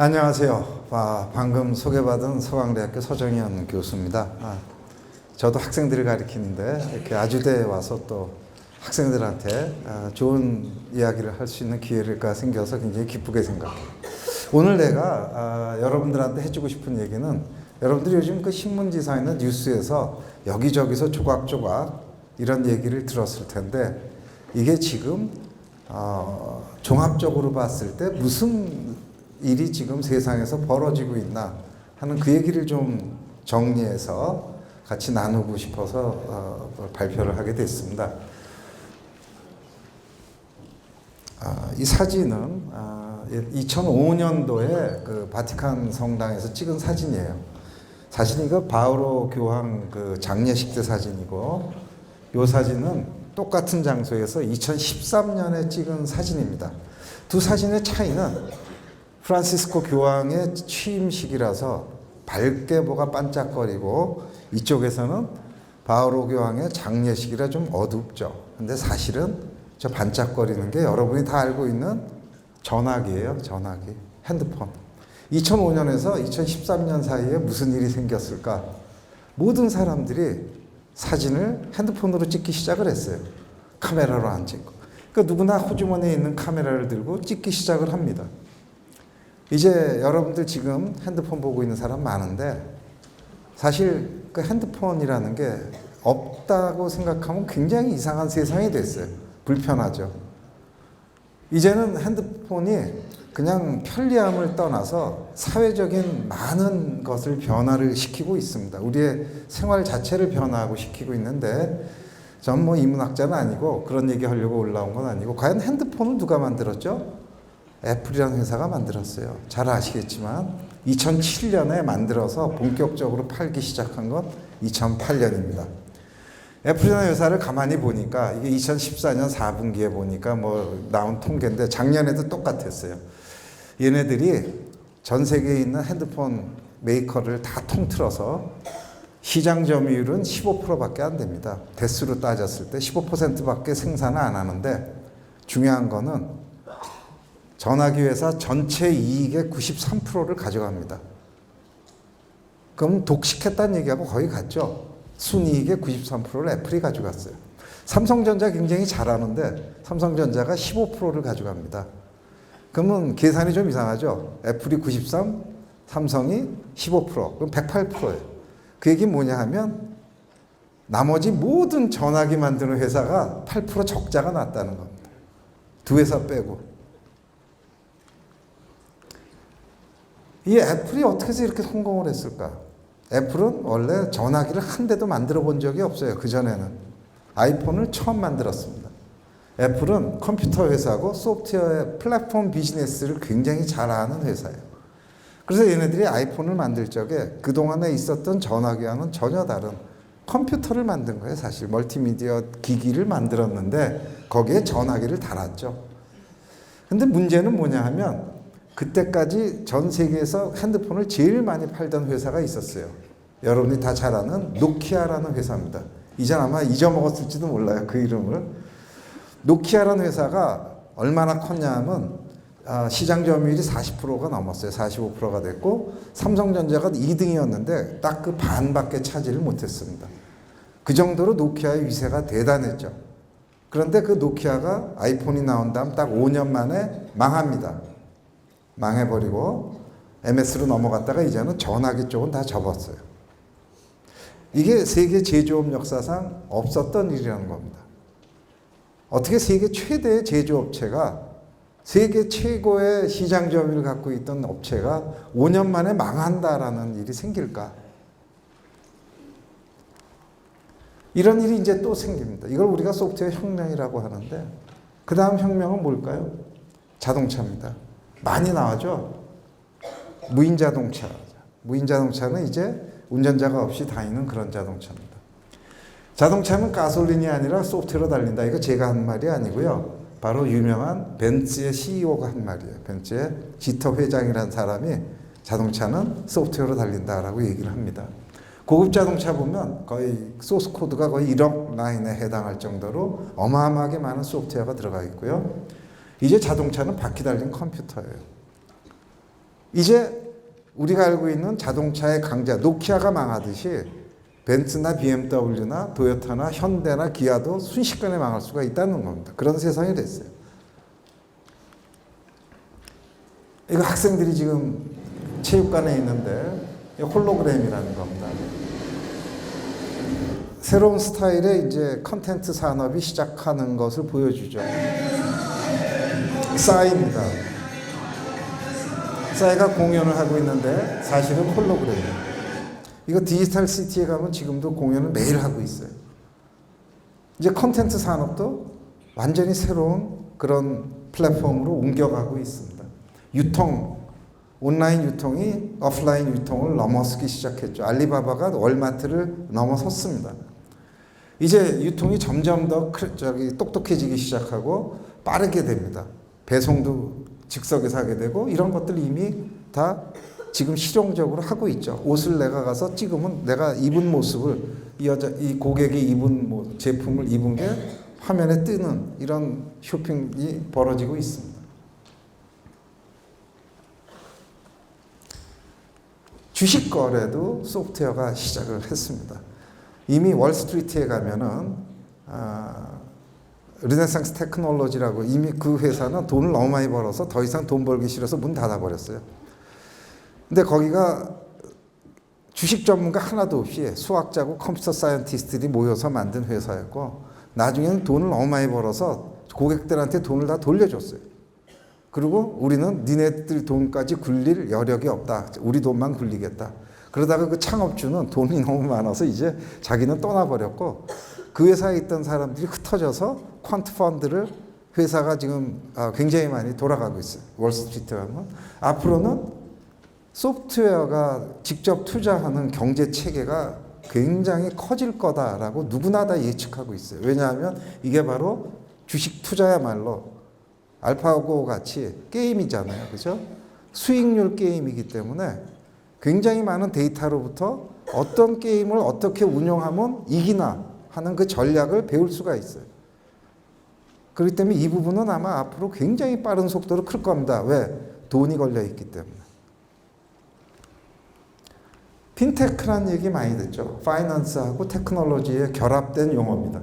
안녕하세요. 방금 소개받은 서강대학교 서정현 교수입니다. 저도 학생들을 가르치는데 이렇게 아주대에 와서 또 학생들한테 좋은 이야기를 할 수 있는 기회가 생겨서 굉장히 기쁘게 생각해요. 오늘 내가 여러분들한테 해주고 싶은 얘기는, 여러분들이 요즘 그 신문지사나 뉴스에서 여기저기서 조각조각 이런 얘기를 들었을 텐데, 이게 지금 종합적으로 봤을 때 무슨 일이 지금 세상에서 벌어지고 있나 하는 그 얘기를 좀 정리해서 같이 나누고 싶어서 발표를 하게 됐습니다. 이 사진은 2005년도에 그 바티칸 성당에서 찍은 사진이에요. 사진이 그 바오로 교황 그 장례식 때 사진이고, 이 사진은 똑같은 장소에서 2013년에 찍은 사진입니다. 두 사진의 차이는 프란시스코 교황의 취임식이라서 밝게 뭐가 반짝거리고, 이쪽에서는 바오로 교황의 장례식이라 좀 어둡죠. 근데 사실은 저 반짝거리는 게 여러분이 다 알고 있는 전화기예요. 전화기, 핸드폰. 2005년에서 2013년 사이에 무슨 일이 생겼을까? 모든 사람들이 사진을 핸드폰으로 찍기 시작을 했어요. 카메라로 안 찍고. 그러니까 누구나 호주머니에 있는 카메라를 들고 찍기 시작을 합니다. 이제 여러분들 지금 핸드폰 보고 있는 사람 많은데, 사실 그 핸드폰이라는 게 없다고 생각하면 굉장히 이상한 세상이 됐어요. 불편하죠. 이제는 핸드폰이 그냥 편리함을 떠나서 사회적인 많은 것을 변화를 시키고 있습니다. 우리의 생활 자체를 변화하고 시키고 있는데, 전 뭐 인문학자는 아니고 그런 얘기 하려고 올라온 건 아니고, 과연 핸드폰을 누가 만들었죠? 애플이라는 회사가 만들었어요. 잘 아시겠지만 2007년에 만들어서 본격적으로 팔기 시작한 건 2008년입니다. 애플이라는 회사를 가만히 보니까, 이게 2014년 4분기에 보니까 뭐 나온 통계인데 작년에도 똑같았어요. 얘네들이 전 세계에 있는 핸드폰 메이커를 다 통틀어서 시장 점유율은 15%밖에 안 됩니다. 대수로 따졌을 때 15%밖에 생산을 안 하는데, 중요한 거는 전화기 회사 전체 이익의 93%를 가져갑니다. 그럼 독식했다는 얘기하고 거의 같죠. 순이익의 93%를 애플이 가져갔어요. 삼성전자 굉장히 잘하는데 삼성전자가 15%를 가져갑니다. 그러면 계산이 좀 이상하죠. 애플이 93, 삼성이 15%, 그럼 108%예요. 그 얘기 뭐냐 하면, 나머지 모든 전화기 만드는 회사가 8% 적자가 났다는 겁니다. 두 회사 빼고. 이 애플이 어떻게 해서 이렇게 성공을 했을까? 애플은 원래 전화기를 한 대도 만들어 본 적이 없어요. 그전에는. 아이폰을 처음 만들었습니다. 애플은 컴퓨터 회사고 소프트웨어의 플랫폼 비즈니스를 굉장히 잘하는 회사예요. 그래서 얘네들이 아이폰을 만들 적에 그동안에 있었던 전화기와는 전혀 다른 컴퓨터를 만든 거예요. 사실 멀티미디어 기기를 만들었는데 거기에 전화기를 달았죠. 근데 문제는 뭐냐 하면, 그때까지 전 세계에서 핸드폰을 제일 많이 팔던 회사가 있었어요. 여러분이 다 잘 아는 노키아라는 회사입니다. 이제 아마 잊어먹었을지도 몰라요, 그 이름을. 노키아라는 회사가 얼마나 컸냐면 시장 점유율이 40%가 넘었어요. 45%가 됐고, 삼성전자가 2등이었는데 딱 그 반밖에 차지를 못했습니다. 그 정도로 노키아의 위세가 대단했죠. 그런데 그 노키아가 아이폰이 나온 다음 딱 5년 만에 망합니다. 망해버리고 MS로 넘어갔다가 이제는 전화기 쪽은 다 접었어요. 이게 세계 제조업 역사상 없었던 일이라는 겁니다. 어떻게 세계 최대의 제조업체가, 세계 최고의 시장 점유율을 갖고 있던 업체가 5년 만에 망한다라는 일이 생길까? 이런 일이 이제 또 생깁니다. 이걸 우리가 소프트웨어 혁명이라고 하는데, 그 다음 혁명은 뭘까요? 자동차입니다. 많이 나와죠. 무인 자동차. 무인 자동차는 이제 운전자가 없이 다니는 그런 자동차입니다. 자동차는 가솔린이 아니라 소프트웨어로 달린다. 이거 제가 한 말이 아니고요. 바로 유명한 벤츠의 CEO가 한 말이에요. 벤츠의 지터 회장이라는 사람이 자동차는 소프트웨어로 달린다라고 얘기를 합니다. 고급 자동차 보면 거의 소스 코드가 거의 1억 라인에 해당할 정도로 어마어마하게 많은 소프트웨어가 들어가 있고요. 이제 자동차는 바퀴 달린 컴퓨터예요. 이제 우리가 알고 있는 자동차의 강자 노키아가 망하듯이 벤츠나 BMW나 도요타나 현대나 기아도 순식간에 망할 수가 있다는 겁니다. 그런 세상이 됐어요. 이거 학생들이 지금 체육관에 있는데 홀로그램이라는 겁니다. 새로운 스타일의 이제 컨텐츠 산업이 시작하는 것을 보여주죠. 싸이입니다. 싸이가 공연을 하고 있는데 사실은 홀로그램이에요. 이거 디지털 시티에 가면 지금도 공연을 매일 하고 있어요. 이제 컨텐츠 산업도 완전히 새로운 그런 플랫폼으로 옮겨가고 있습니다. 온라인 유통이 오프라인 유통을 넘어서기 시작했죠. 알리바바가 월마트를 넘어섰습니다. 이제 유통이 점점 더 똑똑해지기 시작하고 빠르게 됩니다. 배송도 즉석에서 하게 되고 이런 것들 이미 다 지금 실용적으로 하고 있죠. 옷을 내가 가서 찍으면 내가 입은 모습을 이 고객이 입은 제품을 입은 게 화면에 뜨는 이런 쇼핑이 벌어지고 있습니다. 주식 거래도 소프트웨어가 시작을 했습니다. 이미 월스트리트에 가면은 르네상스 테크놀로지라고 이미 그 회사는 돈을 너무 많이 벌어서 더 이상 돈 벌기 싫어서 문 닫아버렸어요. 근데 거기가 주식 전문가 하나도 없이 수학자고 컴퓨터 사이언티스트들이 모여서 만든 회사였고 나중에는 돈을 너무 많이 벌어서 고객들한테 돈을 다 돌려줬어요. 그리고 우리는 니네들 돈까지 굴릴 여력이 없다. 우리 돈만 굴리겠다. 그러다가 그 창업주는 돈이 너무 많아서 이제 자기는 떠나버렸고 그 회사에 있던 사람들이 흩어져서 퀀트 펀드를 회사가 지금 굉장히 많이 돌아가고 있어요. 월스트리트 가면. 앞으로는 소프트웨어가 직접 투자하는 경제 체계가 굉장히 커질 거다라고 누구나 다 예측하고 있어요. 왜냐하면 이게 바로 주식 투자야말로 알파고 같이 게임이잖아요. 그죠? 수익률 게임이기 때문에 굉장히 많은 데이터로부터 어떤 게임을 어떻게 운영하면 이기나 하는 그 전략을 배울 수가 있어요. 그렇기 때문에 이 부분은 아마 앞으로 굉장히 빠른 속도로 클 겁니다. 왜? 돈이 걸려 있기 때문에. 핀테크라는 얘기 많이 듣죠. 파이낸스하고 테크놀로지에 결합된 용어입니다.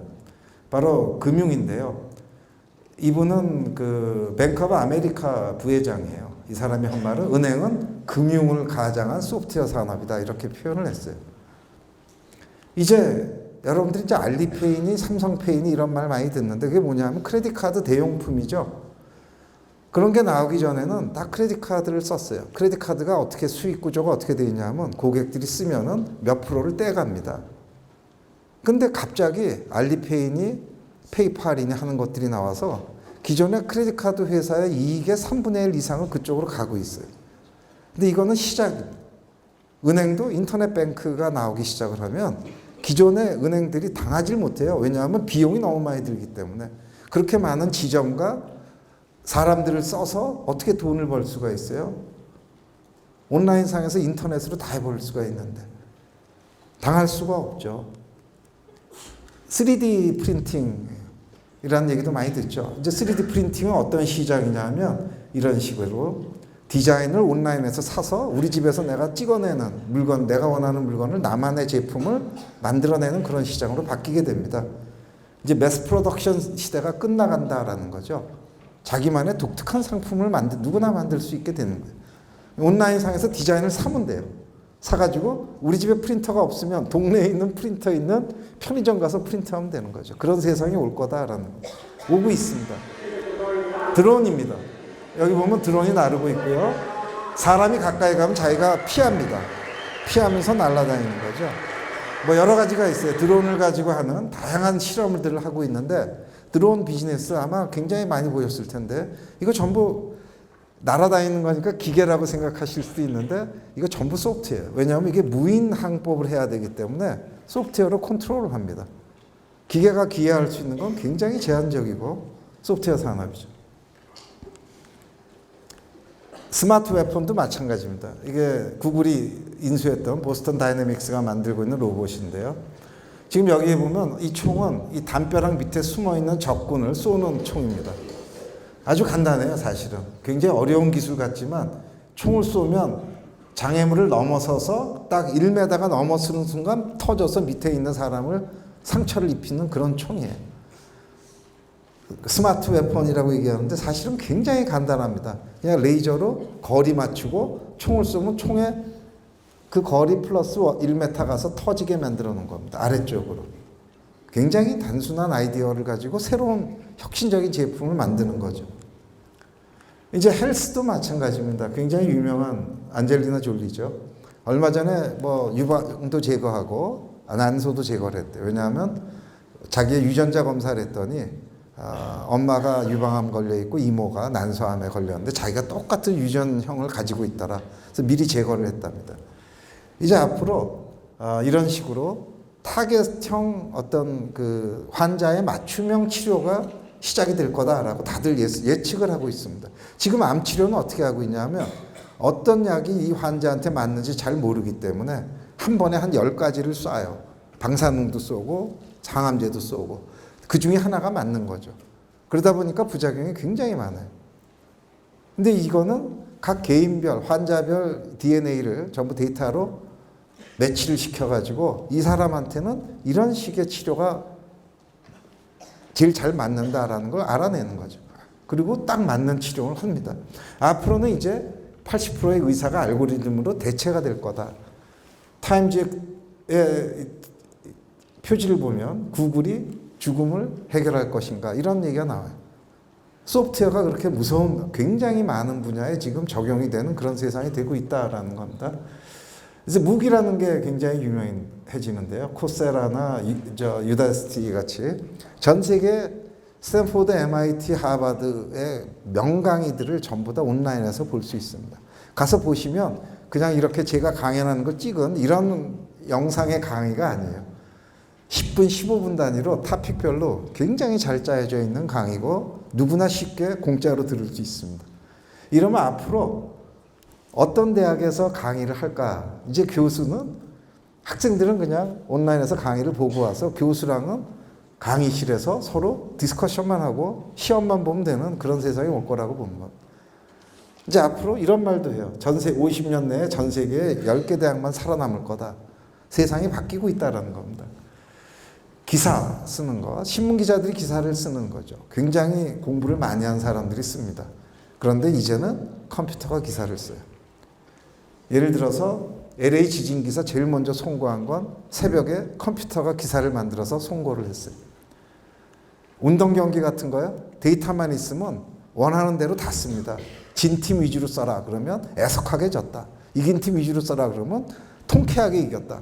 바로 금융인데요. 이분은 그 뱅크 오브 아메리카 부회장이에요. 이 사람이 한 말은 은행은 금융을 가장한 소프트웨어 산업이다 이렇게 표현을 했어요. 이제 여러분들이 이제 알리페이니 삼성페이니 이런 말 많이 듣는데 그게 뭐냐면 크레딧 카드 대용품이죠. 그런 게 나오기 전에는 다 크레딧 카드를 썼어요. 크레딧 카드가 어떻게 수익 구조가 어떻게 되어 있냐면 고객들이 쓰면은 몇 프로를 떼갑니다. 근데 갑자기 알리페이니 페이팔이니 하는 것들이 나와서 기존의 크레딧 카드 회사의 이익의 3분의 1 이상은 그쪽으로 가고 있어요. 근데 이거는 시작입니다. 은행도 인터넷 뱅크가 나오기 시작을 하면 기존의 은행들이 당하지 못해요. 왜냐하면 비용이 너무 많이 들기 때문에. 그렇게 많은 지점과 사람들을 써서 어떻게 돈을 벌 수가 있어요? 온라인상에서 인터넷으로 다 해볼 수가 있는데 당할 수가 없죠. 3D 프린팅이라는 얘기도 많이 듣죠. 이제 3D 프린팅은 어떤 시장이냐면 이런 식으로 디자인을 온라인에서 사서 우리 집에서 내가 찍어내는 물건, 내가 원하는 물건을 나만의 제품을 만들어내는 그런 시장으로 바뀌게 됩니다. 이제 매스 프로덕션 시대가 끝나간다라는 거죠. 자기만의 독특한 상품을 누구나 만들 수 있게 되는 거예요. 온라인상에서 디자인을 사면 돼요. 사가지고 우리 집에 프린터가 없으면 동네에 있는 프린터 있는 편의점 가서 프린트하면 되는 거죠. 그런 세상이 올 거다라는 거. 오고 있습니다. 드론입니다. 여기 보면 드론이 나르고 있고요. 사람이 가까이 가면 자기가 피합니다. 피하면서 날아다니는 거죠. 뭐 여러 가지가 있어요. 드론을 가지고 하는 다양한 실험들을 하고 있는데 드론 비즈니스 아마 굉장히 많이 보셨을 텐데 이거 전부 날아다니는 거니까 기계라고 생각하실 수도 있는데 이거 전부 소프트웨어예요. 왜냐하면 이게 무인 항법을 해야 되기 때문에 소프트웨어로 컨트롤을 합니다. 기계가 기여할 수 있는 건 굉장히 제한적이고 소프트웨어 산업이죠. 스마트 웨폰도 마찬가지입니다. 이게 구글이 인수했던 보스턴 다이내믹스가 만들고 있는 로봇인데요. 지금 여기에 보면 이 총은 이 담벼락 밑에 숨어있는 적군을 쏘는 총입니다. 아주 간단해요, 사실은. 굉장히 어려운 기술 같지만 총을 쏘면 장애물을 넘어서서 딱 1m가 넘어서는 순간 터져서 밑에 있는 사람을 상처를 입히는 그런 총이에요. 스마트 웨폰이라고 얘기하는데 사실은 굉장히 간단합니다. 그냥 레이저로 거리 맞추고 총을 쏘면 총에 그 거리 플러스 1m 가서 터지게 만들어 놓은 겁니다. 아래쪽으로. 굉장히 단순한 아이디어를 가지고 새로운 혁신적인 제품을 만드는 거죠. 이제 헬스도 마찬가지입니다. 굉장히 유명한 안젤리나 졸리죠. 얼마 전에 뭐 유방도 제거하고 난소도 제거를 했대요. 왜냐하면 자기의 유전자 검사를 했더니 엄마가 유방암 걸려 있고 이모가 난소암에 걸렸는데 자기가 똑같은 유전형을 가지고 있더라. 그래서 미리 제거를 했답니다. 이제 앞으로 이런 식으로 타겟형 어떤 그 환자의 맞춤형 치료가 시작이 될 거다라고 다들 예측을 하고 있습니다. 지금 암 치료는 어떻게 하고 있냐면 어떤 약이 이 환자한테 맞는지 잘 모르기 때문에 한 번에 한 10가지를 쏴요. 방사능도 쏘고 항암제도 쏘고 그 중에 하나가 맞는 거죠. 그러다 보니까 부작용이 굉장히 많아요. 근데 이거는 각 개인별 환자별 DNA를 전부 데이터로 매치를 시켜가지고 이 사람한테는 이런 식의 치료가 제일 잘 맞는다라는 걸 알아내는 거죠. 그리고 딱 맞는 치료를 합니다. 앞으로는 이제 80%의 의사가 알고리즘으로 대체가 될 거다. 타임즈의 표지를 보면 구글이 죽음을 해결할 것인가 이런 얘기가 나와요. 소프트웨어가 그렇게 무서운 굉장히 많은 분야에 지금 적용이 되는 그런 세상이 되고 있다라는 겁니다. 그래서 무기라는 게 굉장히 유명해지는데요. 코세라나 유다시티 같이 전 세계 스탠포드, MIT, 하버드의 명강의들을 전부 다 온라인에서 볼 수 있습니다. 가서 보시면 그냥 이렇게 제가 강연하는 걸 찍은 이런 영상의 강의가 아니에요. 10분, 15분 단위로 토픽별로 굉장히 잘 짜여져 있는 강의고 누구나 쉽게 공짜로 들을 수 있습니다. 이러면 앞으로 어떤 대학에서 강의를 할까? 이제 교수는 학생들은 그냥 온라인에서 강의를 보고 와서 교수랑은 강의실에서 서로 디스커션만 하고 시험만 보면 되는 그런 세상이 올 거라고 봅니다. 이제 앞으로 이런 말도 해요. 50년 내에 전 세계에 10개 대학만 살아남을 거다. 세상이 바뀌고 있다는 겁니다. 기사 쓰는 거, 신문 기자들이 기사를 쓰는 거죠. 굉장히 공부를 많이 한 사람들이 씁니다. 그런데 이제는 컴퓨터가 기사를 써요. 예를 들어서 LA 지진 기사 제일 먼저 송고한 건 새벽에 컴퓨터가 기사를 만들어서 송고를 했어요. 운동 경기 같은 거요. 데이터만 있으면 원하는 대로 다 씁니다. 진 팀 위주로 써라 그러면 애석하게 졌다. 이긴 팀 위주로 써라 그러면 통쾌하게 이겼다.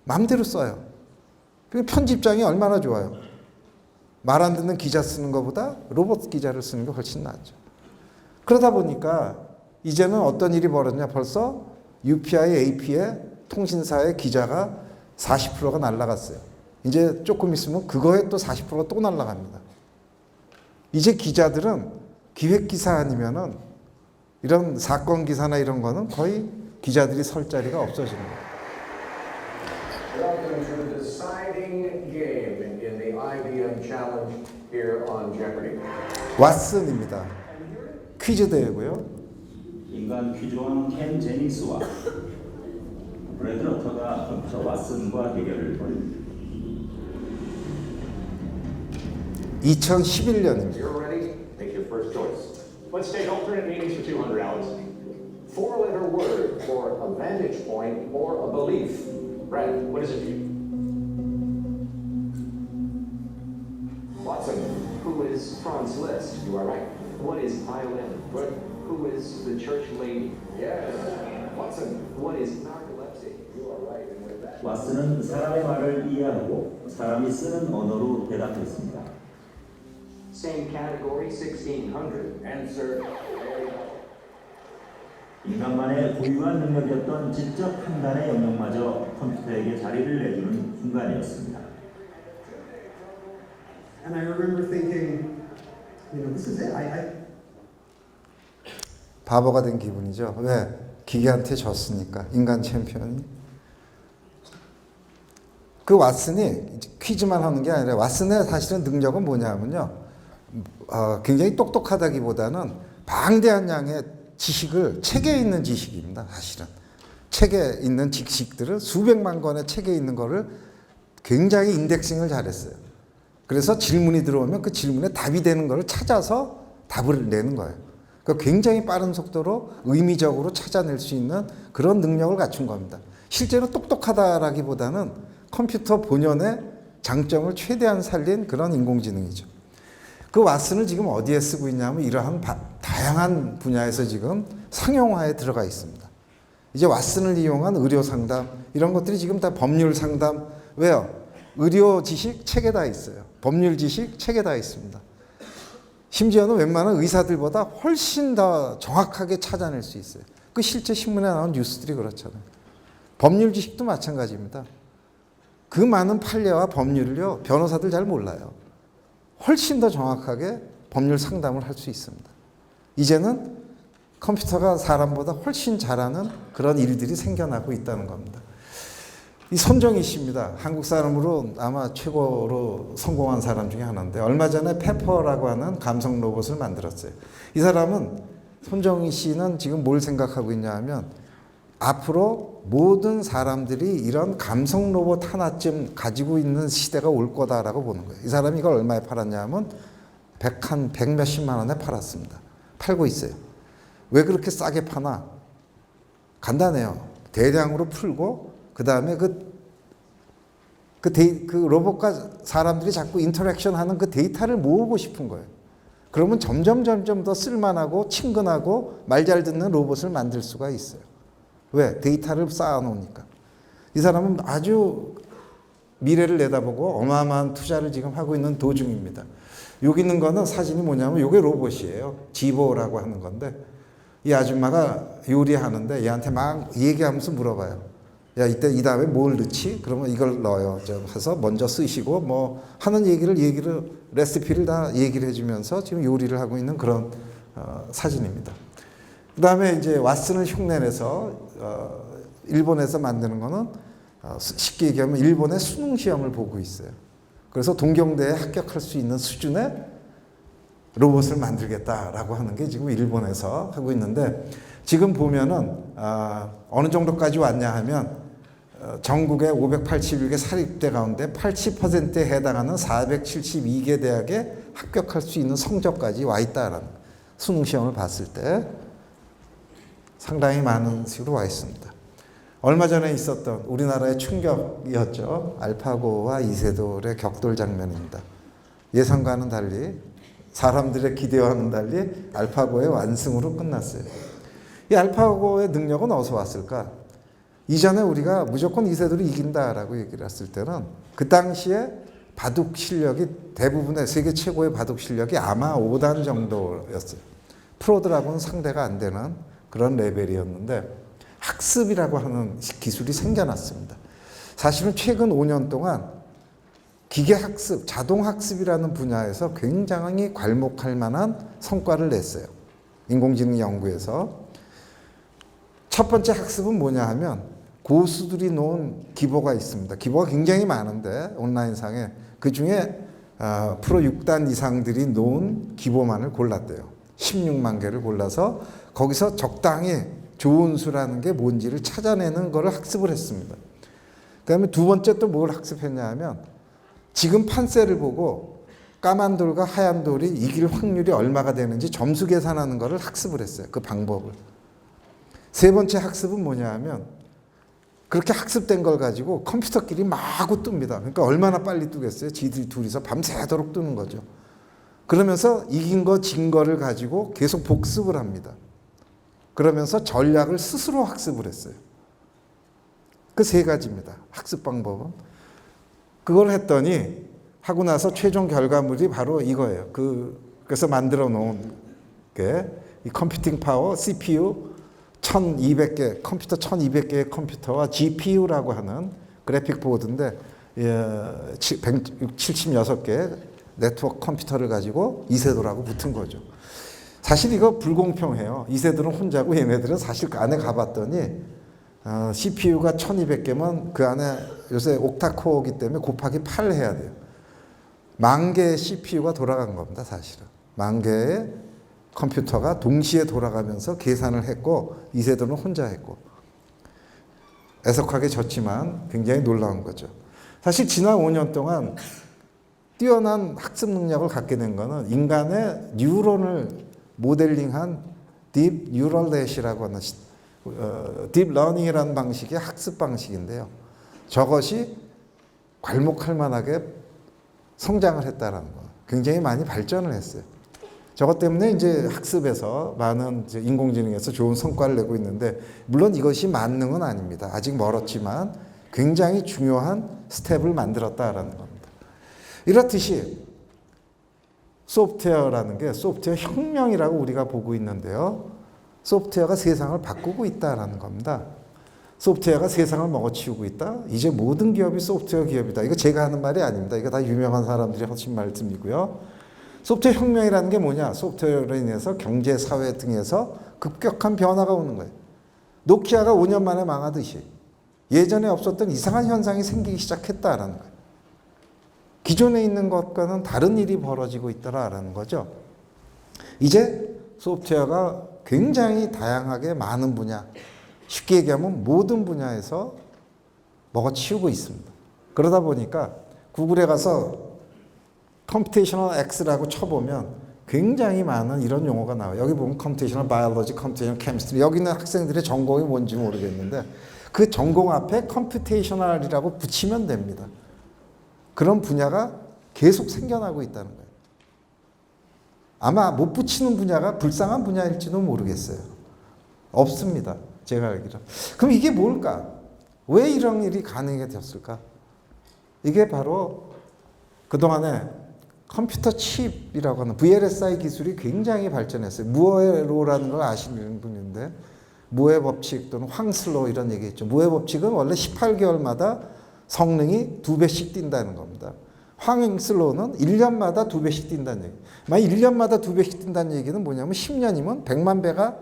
마음대로 써요. 편집장이 얼마나 좋아요. 말 안 듣는 기자 쓰는 것보다 로봇 기자를 쓰는 게 훨씬 낫죠. 그러다 보니까 이제는 어떤 일이 벌어졌냐. 벌써 UPI, AP의 통신사의 기자가 40%가 날아갔어요. 이제 조금 있으면 그거에 또 40%가 또 날아갑니다. 이제 기자들은 기획기사 아니면은 이런 사건 기사나 이런 거는 거의 기자들이 설 자리가 없어지는 거예요. Welcome to the deciding game in the IBM Challenge here on Jeopardy. 왓슨입니다. 퀴즈 대회고요. 인간 퀴즈왕 켄 제니스와 브래드 러터가 컴퓨터 왓슨과 대결을 벌입니다. 2011년입니다. You're ready? Make your first choice. Let's take alternate meanings for 200, Alex. Four-letter word for a vantage point or a belief. Brad, what is it for you? Watson, Who is Franz Liszt? you are right. What is violin? Good. Who is the church lady? Yes. Watson, What is narcolepsy? you are right. And with that, 왓슨은 사람의 말을 이해하고 사람이 쓰는 언어로 대답했습니다. Same category, 1600. answer. 인간만의 고유한 능력이었던 지적 판단의 영역마저 컴퓨터에게 자리를 내주는 순간이었습니다. And I remember thinking, this is it. 바보가 된 기분이죠. 왜? 기계한테 졌으니까. 인간 챔피언이. 그 왓슨이 퀴즈만 하는 게 아니라 왓슨의 사실은 능력은 뭐냐면요. 굉장히 똑똑하다기보다는 방대한 양의 지식을 책에 있는 지식입니다. 사실은 책에 있는 지식들을 수백만 권의 책에 있는 거를 굉장히 인덱싱을 잘했어요. 그래서 질문이 들어오면 그 질문에 답이 되는 거를 찾아서 답을 내는 거예요. 그러니까 굉장히 빠른 속도로 의미적으로 찾아낼 수 있는 그런 능력을 갖춘 겁니다. 실제로 똑똑하다라기보다는 컴퓨터 본연의 장점을 최대한 살린 그런 인공지능이죠. 그 왓슨을 지금 어디에 쓰고 있냐면 이러한 다양한 분야에서 지금 상용화에 들어가 있습니다. 이제 왓슨을 이용한 의료 상담 이런 것들이 지금 다 법률 상담 왜요? 의료 지식 책에 다 있어요. 법률 지식 책에 다 있습니다. 심지어는 웬만한 의사들보다 훨씬 더 정확하게 찾아낼 수 있어요. 그 실제 신문에 나온 뉴스들이 그렇잖아요. 법률 지식도 마찬가지입니다. 그 많은 판례와 법률을요, 변호사들 잘 몰라요. 훨씬 더 정확하게 법률 상담을 할 수 있습니다. 이제는 컴퓨터가 사람보다 훨씬 잘하는 그런 일들이 생겨나고 있다는 겁니다. 이 손정희 씨입니다. 한국 사람으로 아마 최고로 성공한 사람 중에 하나인데 얼마 전에 페퍼라고 하는 감성 로봇을 만들었어요. 이 사람은 손정희 씨는 지금 뭘 생각하고 있냐 하면 앞으로 모든 사람들이 이런 감성 로봇 하나쯤 가지고 있는 시대가 올 거다라고 보는 거예요. 이 사람이 이걸 얼마에 팔았냐 하면 100 몇십만 원에 팔았습니다. 팔고 있어요. 왜 그렇게 싸게 파나? 간단해요. 대량으로 풀고 그 다음에 그 로봇과 사람들이 자꾸 인터랙션하는 그 데이터를 모으고 싶은 거예요. 그러면 점점 더 쓸만하고 친근하고 말 잘 듣는 로봇을 만들 수가 있어요. 왜? 데이터를 쌓아놓으니까. 이 사람은 아주 미래를 내다보고 어마어마한 투자를 지금 하고 있는 도중입니다. 여기 있는 거는 사진이 뭐냐면 이게 로봇이에요. 지보라고 하는 건데 이 아줌마가 요리하는데 얘한테 막 얘기하면서 물어봐요. 야, 이때 이 다음에 뭘 넣지? 그러면 이걸 넣어요. 좀 해서 먼저 쓰시고 뭐 하는 얘기를 레시피를 다 얘기를 해주면서 지금 요리를 하고 있는 그런 사진입니다. 그 다음에 이제 왓슨을 흉내내서 일본에서 만드는 거는 쉽게 얘기하면 일본의 수능 시험을 보고 있어요. 그래서 동경대에 합격할 수 있는 수준의 로봇을 만들겠다라고 하는 게 지금 일본에서 하고 있는데 지금 보면은 어느 정도까지 왔냐 하면 전국의 581개 사립대 가운데 80%에 해당하는 472개 대학에 합격할 수 있는 성적까지 와 있다라는 수능 시험을 봤을 때 상당히 많은 식으로 와 있습니다. 얼마 전에 있었던 우리나라의 충격이었죠. 알파고와 이세돌의 격돌 장면입니다. 예상과는 달리 사람들의 기대와는 달리 알파고의 완승으로 끝났어요. 이 알파고의 능력은 어디서 왔을까? 이전에 우리가 무조건 이세돌이 이긴다라고 얘기를 했을 때는 그 당시에 바둑 실력이 대부분의 세계 최고의 바둑 실력이 아마 5단 정도였어요. 프로들하고는 상대가 안 되는 그런 레벨이었는데 학습이라고 하는 기술이 생겨났습니다. 사실은 최근 5년 동안 기계학습, 자동학습이라는 분야에서 굉장히 괄목할 만한 성과를 냈어요. 인공지능 연구에서. 첫 번째 학습은 뭐냐 하면 고수들이 놓은 기보가 있습니다. 기보가 굉장히 많은데 온라인상에 그중에 프로 6단 이상들이 놓은 기보만을 골랐대요. 16만 개를 골라서 거기서 적당히 좋은 수라는 게 뭔지를 찾아내는 거를 학습을 했습니다. 그 다음에 두 번째 또 뭘 학습했냐 하면 지금 판세를 보고 까만 돌과 하얀 돌이 이길 확률이 얼마가 되는지 점수 계산하는 거를 학습을 했어요. 그 방법을. 세 번째 학습은 뭐냐 하면 그렇게 학습된 걸 가지고 컴퓨터끼리 마구 뜹니다. 그러니까 얼마나 빨리 뜨겠어요? 지들이 둘이서 밤새도록 뜨는 거죠. 그러면서 이긴 거, 진 거를 가지고 계속 복습을 합니다. 그러면서 전략을 스스로 학습을 했어요. 그 세 가지입니다. 학습 방법은. 그걸 했더니 하고 나서 최종 결과물이 바로 이거예요. 그래서 만들어 놓은 게 이 컴퓨팅 파워, CPU 1200개, 컴퓨터 1200개의 컴퓨터와 GPU라고 하는 그래픽 보드인데 76개 네트워크 컴퓨터를 가지고 이세돌하고 붙은 거죠. 사실 이거 불공평해요. 이세돌은 혼자고 얘네들은 사실 그 안에 가봤더니 CPU가 1200개면 그 안에 요새 옥타코어이기 때문에 곱하기 8 해야 돼요. 10,000개의 CPU가 돌아간 겁니다. 사실은. 10,000개의 컴퓨터가 동시에 돌아가면서 계산을 했고 이세돌은 혼자 했고 애석하게 졌지만 굉장히 놀라운 거죠. 사실 지난 5년 동안 뛰어난 학습 능력을 갖게 된 거는 인간의 뉴런을 모델링한 딥 뉴럴 넷이라고 하는 딥 러닝이라는 방식의 학습 방식인데요. 저것이 괄목할 만하게 성장을 했다라는 거. 굉장히 많이 발전을 했어요. 저것 때문에 이제 학습에서 많은 이제 인공지능에서 좋은 성과를 내고 있는데 물론 이것이 만능은 아닙니다. 아직 멀었지만 굉장히 중요한 스텝을 만들었다라는 겁니다. 이렇듯이 소프트웨어라는 게 소프트웨어 혁명이라고 우리가 보고 있는데요. 소프트웨어가 세상을 바꾸고 있다라는 겁니다. 소프트웨어가 세상을 먹어치우고 있다. 이제 모든 기업이 소프트웨어 기업이다. 이거 제가 하는 말이 아닙니다. 이거 다 유명한 사람들이 하신 말씀이고요. 소프트웨어 혁명이라는 게 뭐냐? 소프트웨어로 인해서 경제, 사회 등에서 급격한 변화가 오는 거예요. 노키아가 5년 만에 망하듯이 예전에 없었던 이상한 현상이 생기기 시작했다라는 거예요. 기존에 있는 것과는 다른 일이 벌어지고 있더라라는 거죠. 이제 소프트웨어가 굉장히 다양하게 많은 분야, 쉽게 얘기하면 모든 분야에서 먹어치우고 있습니다. 그러다 보니까 구글에 가서 컴퓨테이셔널 X라고 쳐보면 굉장히 많은 이런 용어가 나와요. 여기 보면 컴퓨테이셔널 바이올로지, 컴퓨테이셔널 케미스트리, 여기 있는 학생들의 전공이 뭔지 모르겠는데 그 전공 앞에 컴퓨테이셔널이라고 붙이면 됩니다. 그런 분야가 계속 생겨나고 있다는 거예요. 아마 못 붙이는 분야가 불쌍한 분야일지도 모르겠어요. 없습니다. 제가 알기로. 그럼 이게 뭘까? 왜 이런 일이 가능하게 되었을까? 이게 바로 그동안에 컴퓨터 칩이라고 하는 VLSI 기술이 굉장히 발전했어요. 무어의 로라는 걸 아시는 분인데 무어의 법칙 또는 황슬로 이런 얘기 있죠. 무어의 법칙은 원래 18개월마다 성능이 2배씩 뛴다는 겁니다. 황슬로는 1년마다 2배씩 뛴다는 얘기. 만약 1년마다 2배씩 뛴다는 얘기는 뭐냐면 10년이면 100만 배가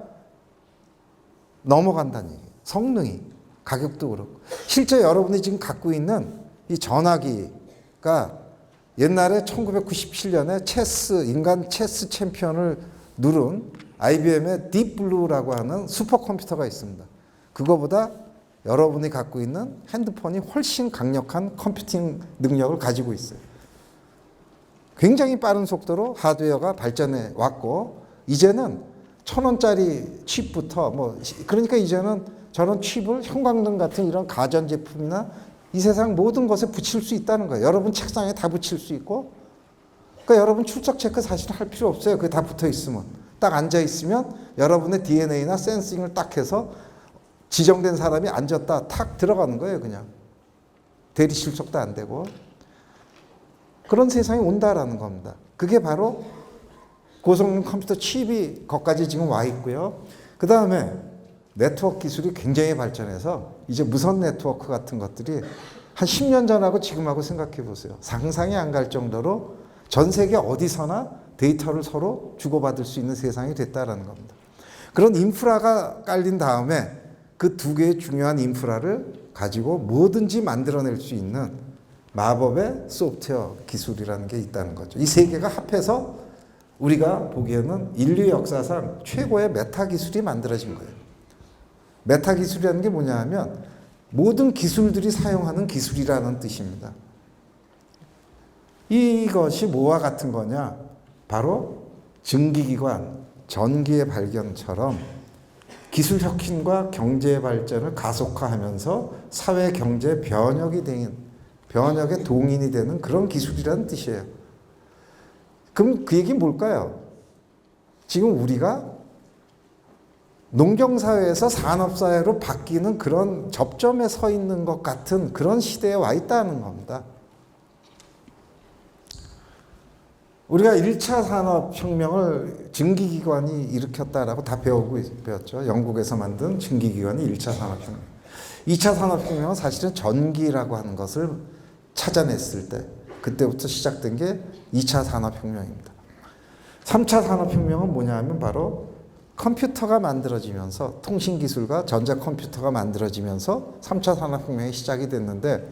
넘어간다는 얘기예요. 성능이. 가격도 그렇고. 실제 여러분이 지금 갖고 있는 이 전화기가 옛날에 1997년에 인간 체스 챔피언을 누른 IBM의 딥블루라고 하는 슈퍼컴퓨터가 있습니다. 그거보다 여러분이 갖고 있는 핸드폰이 훨씬 강력한 컴퓨팅 능력을 가지고 있어요. 굉장히 빠른 속도로 하드웨어가 발전해 왔고 이제는 1,000원짜리 칩부터 그러니까 이제는 저런 칩을 형광등 같은 이런 가전제품이나 이 세상 모든 것에 붙일 수 있다는 거예요. 여러분 책상에 다 붙일 수 있고 그러니까 여러분 출석 체크 사실 할 필요 없어요. 그게 다 붙어 있으면. 딱 앉아 있으면 여러분의 DNA나 센싱을 딱 해서 지정된 사람이 앉았다 탁 들어가는 거예요. 그냥. 대리 출석도 안 되고. 그런 세상이 온다라는 겁니다. 그게 바로 고성능 컴퓨터 칩이 거기까지 지금 와 있고요. 그 다음에 네트워크 기술이 굉장히 발전해서 이제 무선 네트워크 같은 것들이 한 10년 전하고 지금하고 생각해 보세요. 상상이 안 갈 정도로 전 세계 어디서나 데이터를 서로 주고받을 수 있는 세상이 됐다라는 겁니다. 그런 인프라가 깔린 다음에 그 두 개의 중요한 인프라를 가지고 뭐든지 만들어낼 수 있는 마법의 소프트웨어 기술이라는 게 있다는 거죠. 이 세 개가 합해서 우리가 보기에는 인류 역사상 최고의 메타 기술이 만들어진 거예요. 메타 기술이라는 게 뭐냐 하면 모든 기술들이 사용하는 기술이라는 뜻입니다. 이것이 뭐와 같은 거냐? 바로 증기기관, 전기의 발견처럼 기술 혁신과 경제 발전을 가속화하면서 사회 경제 변혁의 동인이 되는 그런 기술이라는 뜻이에요. 그럼 그 얘기는 뭘까요? 지금 우리가 농경사회에서 산업사회로 바뀌는 그런 접점에 서 있는 것 같은 그런 시대에 와 있다는 겁니다. 우리가 1차 산업혁명을 증기기관이 일으켰다라고 다 배웠죠. 영국에서 만든 증기기관이 1차 산업혁명. 2차 산업혁명은 사실은 전기라고 하는 것을 찾아냈을 때 그때부터 시작된 게 2차 산업혁명입니다. 3차 산업혁명은 뭐냐 하면 바로 컴퓨터가 만들어지면서 통신기술과 전자컴퓨터가 만들어지면서 3차 산업혁명이 시작이 됐는데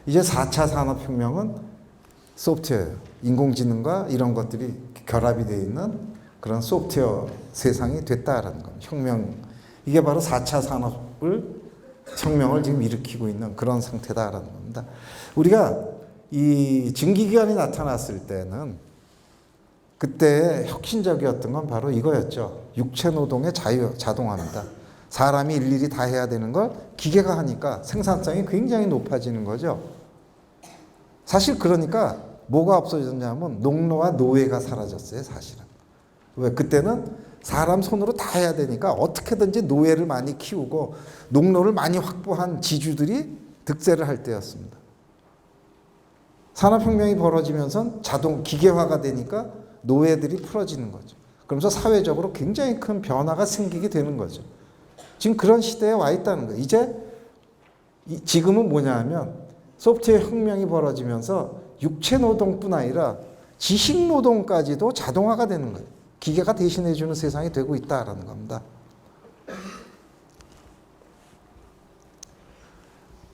이제 4차 산업혁명은 소프트웨어, 인공지능과 이런 것들이 결합이 되어 있는 그런 소프트웨어 세상이 됐다라는 겁니다. 혁명. 이게 바로 4차 혁명을 지금 일으키고 있는 그런 상태다라는 겁니다. 우리가 이 증기기관이 나타났을 때는 그때 혁신적이었던 건 바로 이거였죠. 육체 노동의 자동화입니다. 사람이 일일이 다 해야 되는 걸 기계가 하니까 생산성이 굉장히 높아지는 거죠. 사실 그러니까 뭐가 없어졌냐면 농노와 노예가 사라졌어요, 사실은. 왜? 그때는 사람 손으로 다 해야 되니까 어떻게든지 노예를 많이 키우고 농노를 많이 확보한 지주들이 득세를 할 때였습니다. 산업혁명이 벌어지면서 기계화가 되니까 노예들이 풀어지는 거죠. 그러면서 사회적으로 굉장히 큰 변화가 생기게 되는 거죠. 지금 그런 시대에 와 있다는 거예요. 지금은 뭐냐 하면 소프트웨어 혁명이 벌어지면서 육체 노동뿐 아니라 지식 노동까지도 자동화가 되는 거예요. 기계가 대신해 주는 세상이 되고 있다라는 겁니다.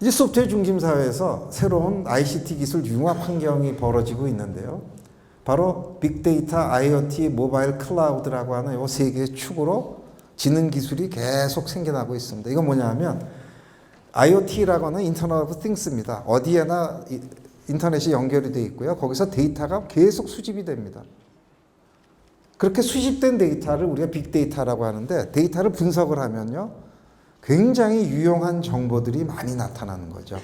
이제 소프트웨어 중심 사회에서 새로운 ICT 기술 융합 환경이 벌어지고 있는데요. 바로 빅데이터, IoT, 모바일 클라우드라고 하는 이 세 개의 축으로 지능 기술이 계속 생겨나고 있습니다. 이건 뭐냐 하면 IoT라고 하는 인터넷 오브 띵스입니다. 어디에나 인터넷이 연결이 되어 있고요. 거기서 데이터가 계속 수집이 됩니다. 그렇게 수집된 데이터를 우리가 빅데이터라고 하는데 데이터를 분석을 하면요. 굉장히 유용한 정보들이 많이 나타나는 거죠.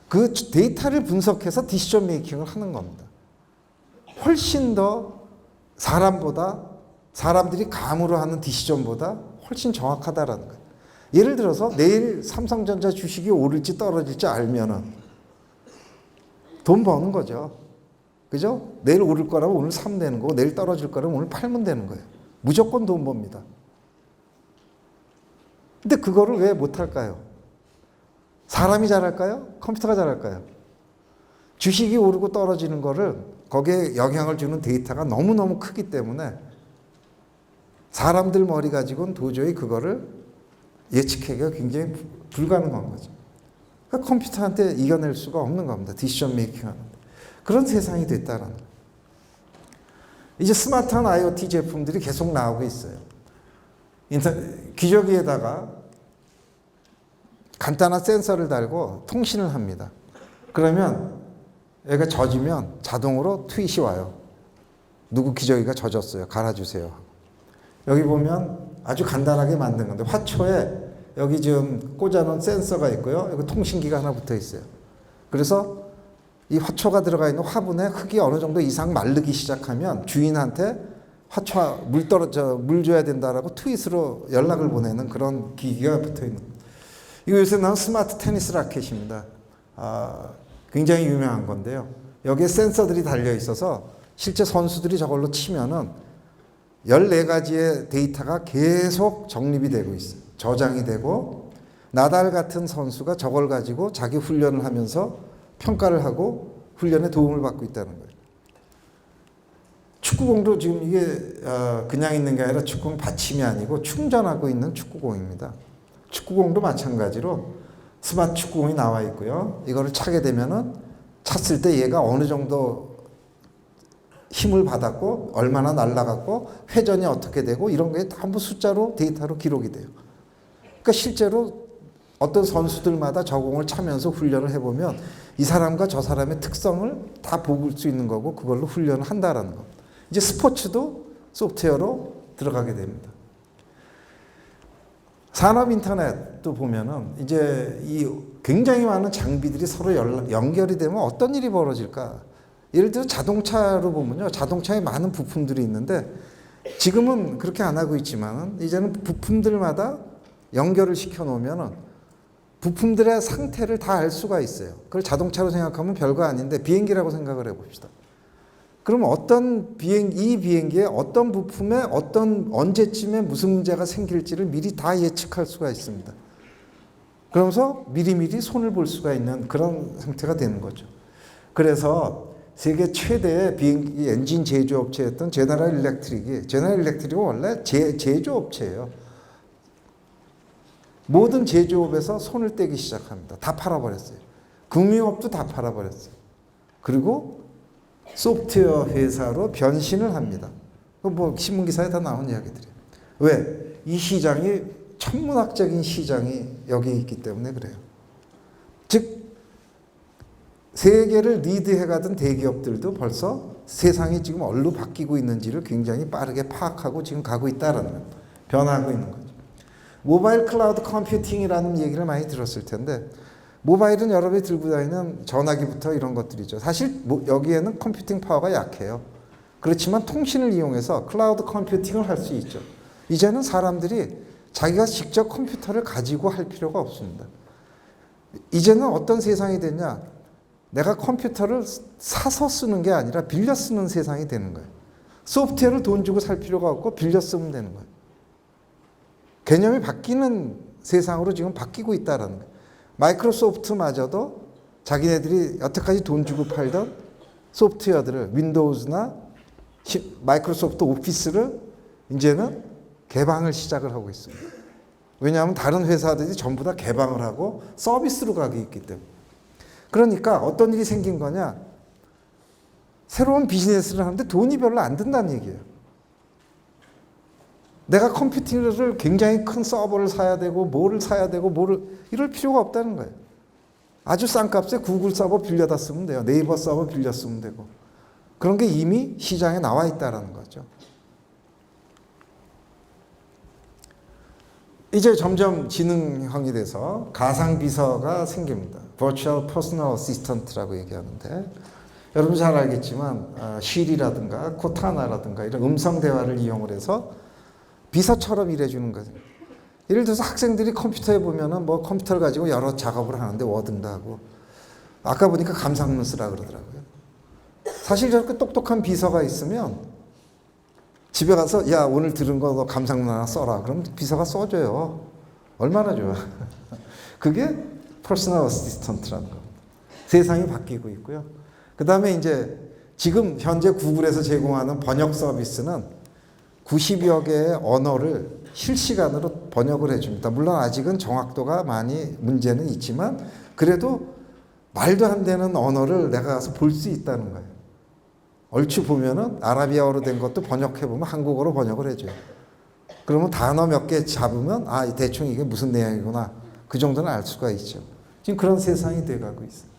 그 데이터를 분석해서 디시전 메이킹을 하는 겁니다. 훨씬 더 사람들이 감으로 하는 디시전보다 훨씬 정확하다라는 거예요. 예를 들어서 내일 삼성전자 주식이 오를지 떨어질지 알면은 돈 버는 거죠. 그죠? 내일 오를 거라면 오늘 사면 되는 거고 내일 떨어질 거라면 오늘 팔면 되는 거예요. 무조건 돈 법니다. 근데 그거를 왜 못할까요? 사람이 잘할까요? 컴퓨터가 잘할까요? 주식이 오르고 떨어지는 거를 거기에 영향을 주는 데이터가 너무너무 크기 때문에 사람들 머리 가지고는 도저히 그거를 예측하기가 굉장히 불가능한 거죠. 그러니까 컴퓨터한테 이겨낼 수가 없는 겁니다. 디시전 메이킹 하는데. 그런 세상이 됐다는 거예요. 이제 스마트한 IoT 제품들이 계속 나오고 있어요. 기저귀에다가 간단한 센서를 달고 통신을 합니다. 그러면 얘가 젖으면 자동으로 트윗이 와요. 누구 기저귀가 젖었어요. 갈아주세요. 여기 보면 아주 간단하게 만든 건데 화초에 여기 지금 꽂아놓은 센서가 있고요. 여기 통신기가 하나 붙어 있어요. 그래서 이 화초가 들어가 있는 화분에 흙이 어느 정도 이상 마르기 시작하면 주인한테 화초 물 줘야 된다라고 트윗으로 연락을 보내는 그런 기기가 붙어 있는 겁니다. 이거 요새 나온 스마트 테니스 라켓입니다. 굉장히 유명한 건데요. 여기에 센서들이 달려 있어서 실제 선수들이 저걸로 치면은 14가지의 데이터가 계속 정립이 되고 있어요. 저장이 되고 나달 같은 선수가 저걸 가지고 자기 훈련을 하면서 평가를 하고 훈련에 도움을 받고 있다는 거예요. 축구공도 지금 이게 그냥 있는 게 아니라 축구공 받침이 아니고 충전하고 있는 축구공입니다. 축구공도 마찬가지로 스마트 축구공이 나와 있고요. 이거를 차게 되면은 찼을 때 얘가 어느 정도 힘을 받았고 얼마나 날아갔고 회전이 어떻게 되고 이런 게 전부 숫자로 데이터로 기록이 돼요. 그러니까 실제로 어떤 선수들마다 저 공을 차면서 훈련을 해보면 이 사람과 저 사람의 특성을 다 볼 수 있는 거고 그걸로 훈련을 한다라는 겁니다. 이제 스포츠도 소프트웨어로 들어가게 됩니다. 산업 인터넷도 보면은 이제 이 굉장히 많은 장비들이 서로 연결이 되면 어떤 일이 벌어질까? 예를 들어 자동차로 보면요. 자동차에 많은 부품들이 있는데 지금은 그렇게 안 하고 있지만 이제는 부품들마다 연결을 시켜 놓으면은 부품들의 상태를 다 알 수가 있어요. 그걸 자동차로 생각하면 별거 아닌데 비행기라고 생각을 해봅시다. 그럼 이 비행기에 어떤 부품에 언제쯤에 무슨 문제가 생길지를 미리 다 예측할 수가 있습니다. 그러면서 미리미리 손을 볼 수가 있는 그런 상태가 되는 거죠. 그래서 세계 최대의 비행기 엔진 제조업체였던 제너럴 일렉트릭은 원래 제조업체예요. 모든 제조업에서 손을 떼기 시작합니다. 다 팔아버렸어요. 금융업도 다 팔아버렸어요. 그리고 소프트웨어 회사로 변신을 합니다. 뭐 신문 기사에 다 나온 이야기들이에요. 왜? 이 시장이 천문학적인 시장이 여기 있기 때문에 그래요. 즉 세계를 리드해가던 대기업들도 벌써 세상이 지금 어디로 바뀌고 있는지를 굉장히 빠르게 파악하고 지금 가고 있다라는 거예요. 변하고 있는 거죠. 모바일 클라우드 컴퓨팅이라는 얘기를 많이 들었을 텐데 모바일은 여러분이 들고 다니는 전화기부터 이런 것들이죠. 사실 여기에는 컴퓨팅 파워가 약해요. 그렇지만 통신을 이용해서 클라우드 컴퓨팅을 할 수 있죠. 이제는 사람들이 자기가 직접 컴퓨터를 가지고 할 필요가 없습니다. 이제는 어떤 세상이 됐냐? 내가 컴퓨터를 사서 쓰는 게 아니라 빌려 쓰는 세상이 되는 거예요. 소프트웨어를 돈 주고 살 필요가 없고 빌려 쓰면 되는 거예요. 개념이 바뀌는 세상으로 지금 바뀌고 있다는 거예요. 마이크로소프트마저도 자기네들이 여태까지 돈 주고 팔던 소프트웨어들을 윈도우즈나 마이크로소프트 오피스를 이제는 개방을 시작을 하고 있습니다. 왜냐하면 다른 회사들이 전부 다 개방을 하고 서비스로 가고 있기 때문에. 그러니까 어떤 일이 생긴 거냐? 새로운 비즈니스를 하는데 돈이 별로 안 든다는 얘기예요. 내가 컴퓨터를 굉장히 큰 서버를 사야 되고 뭐를 사야 되고 뭐를 이럴 필요가 없다는 거예요. 아주 싼 값에 구글 서버 빌려다 쓰면 돼요. 네이버 서버 빌려 쓰면 되고. 그런 게 이미 시장에 나와 있다는 거죠. 이제 점점 지능형이 돼서 가상비서가 생깁니다. Virtual Personal Assistant라고 얘기하는데 여러분 잘 알겠지만 시리라든가 코타나라든가 이런 음성 대화를 이용을 해서 비서처럼 일해주는 거죠. 예를 들어서 학생들이 컴퓨터에 보면은 뭐 컴퓨터를 가지고 여러 작업을 하는데 워든도 하고 아까 보니까 감상문 쓰라 그러더라고요. 사실 저렇게 똑똑한 비서가 있으면 집에 가서 야 오늘 들은 거 너 감상문 하나 써라. 그럼 비서가 써줘요. 얼마나 좋아. 그게 퍼스널 어시스턴트라는 겁니다. 세상이 바뀌고 있고요. 그 다음에 이제 지금 현재 구글에서 제공하는 번역 서비스는 90여 개의 언어를 실시간으로 번역을 해줍니다. 물론 아직은 정확도가 많이 문제는 있지만 그래도 말도 안 되는 언어를 내가 가서 볼 수 있다는 거예요. 얼추 보면은 아라비아어로 된 것도 번역해보면 한국어로 번역을 해줘요. 그러면 단어 몇 개 잡으면 아 대충 이게 무슨 내용이구나. 그 정도는 알 수가 있죠. 지금 그런 세상이 돼가고 있어요.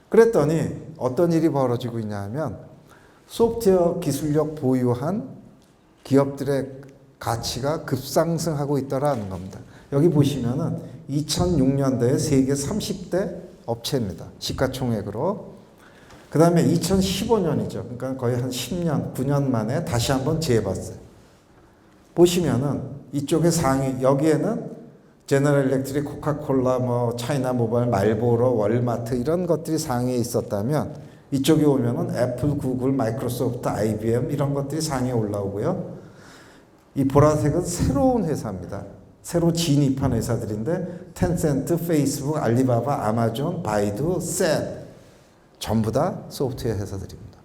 그랬더니 어떤 일이 벌어지고 있냐 하면 소프트웨어 기술력 보유한 기업들의 가치가 급상승하고 있다라는 겁니다. 여기 보시면은 2006년도에 세계 30대 업체입니다. 시가총액으로. 그 다음에 2015년이죠. 그러니까 거의 한 10년, 9년 만에 다시 한번 재봤어요. 보시면은 이쪽에 상위, 여기에는 제너럴 일렉트릭, 코카콜라, 뭐 차이나 모바일, 말보로, 월마트 이런 것들이 상위에 있었다면 이쪽에 오면은 애플, 구글, 마이크로소프트, IBM 이런 것들이 상위에 올라오고요. 이 보라색은 새로운 회사입니다. 새로 진입한 회사들인데 텐센트, 페이스북, 알리바바, 아마존, 바이두, 셋 전부 다 소프트웨어 회사들입니다.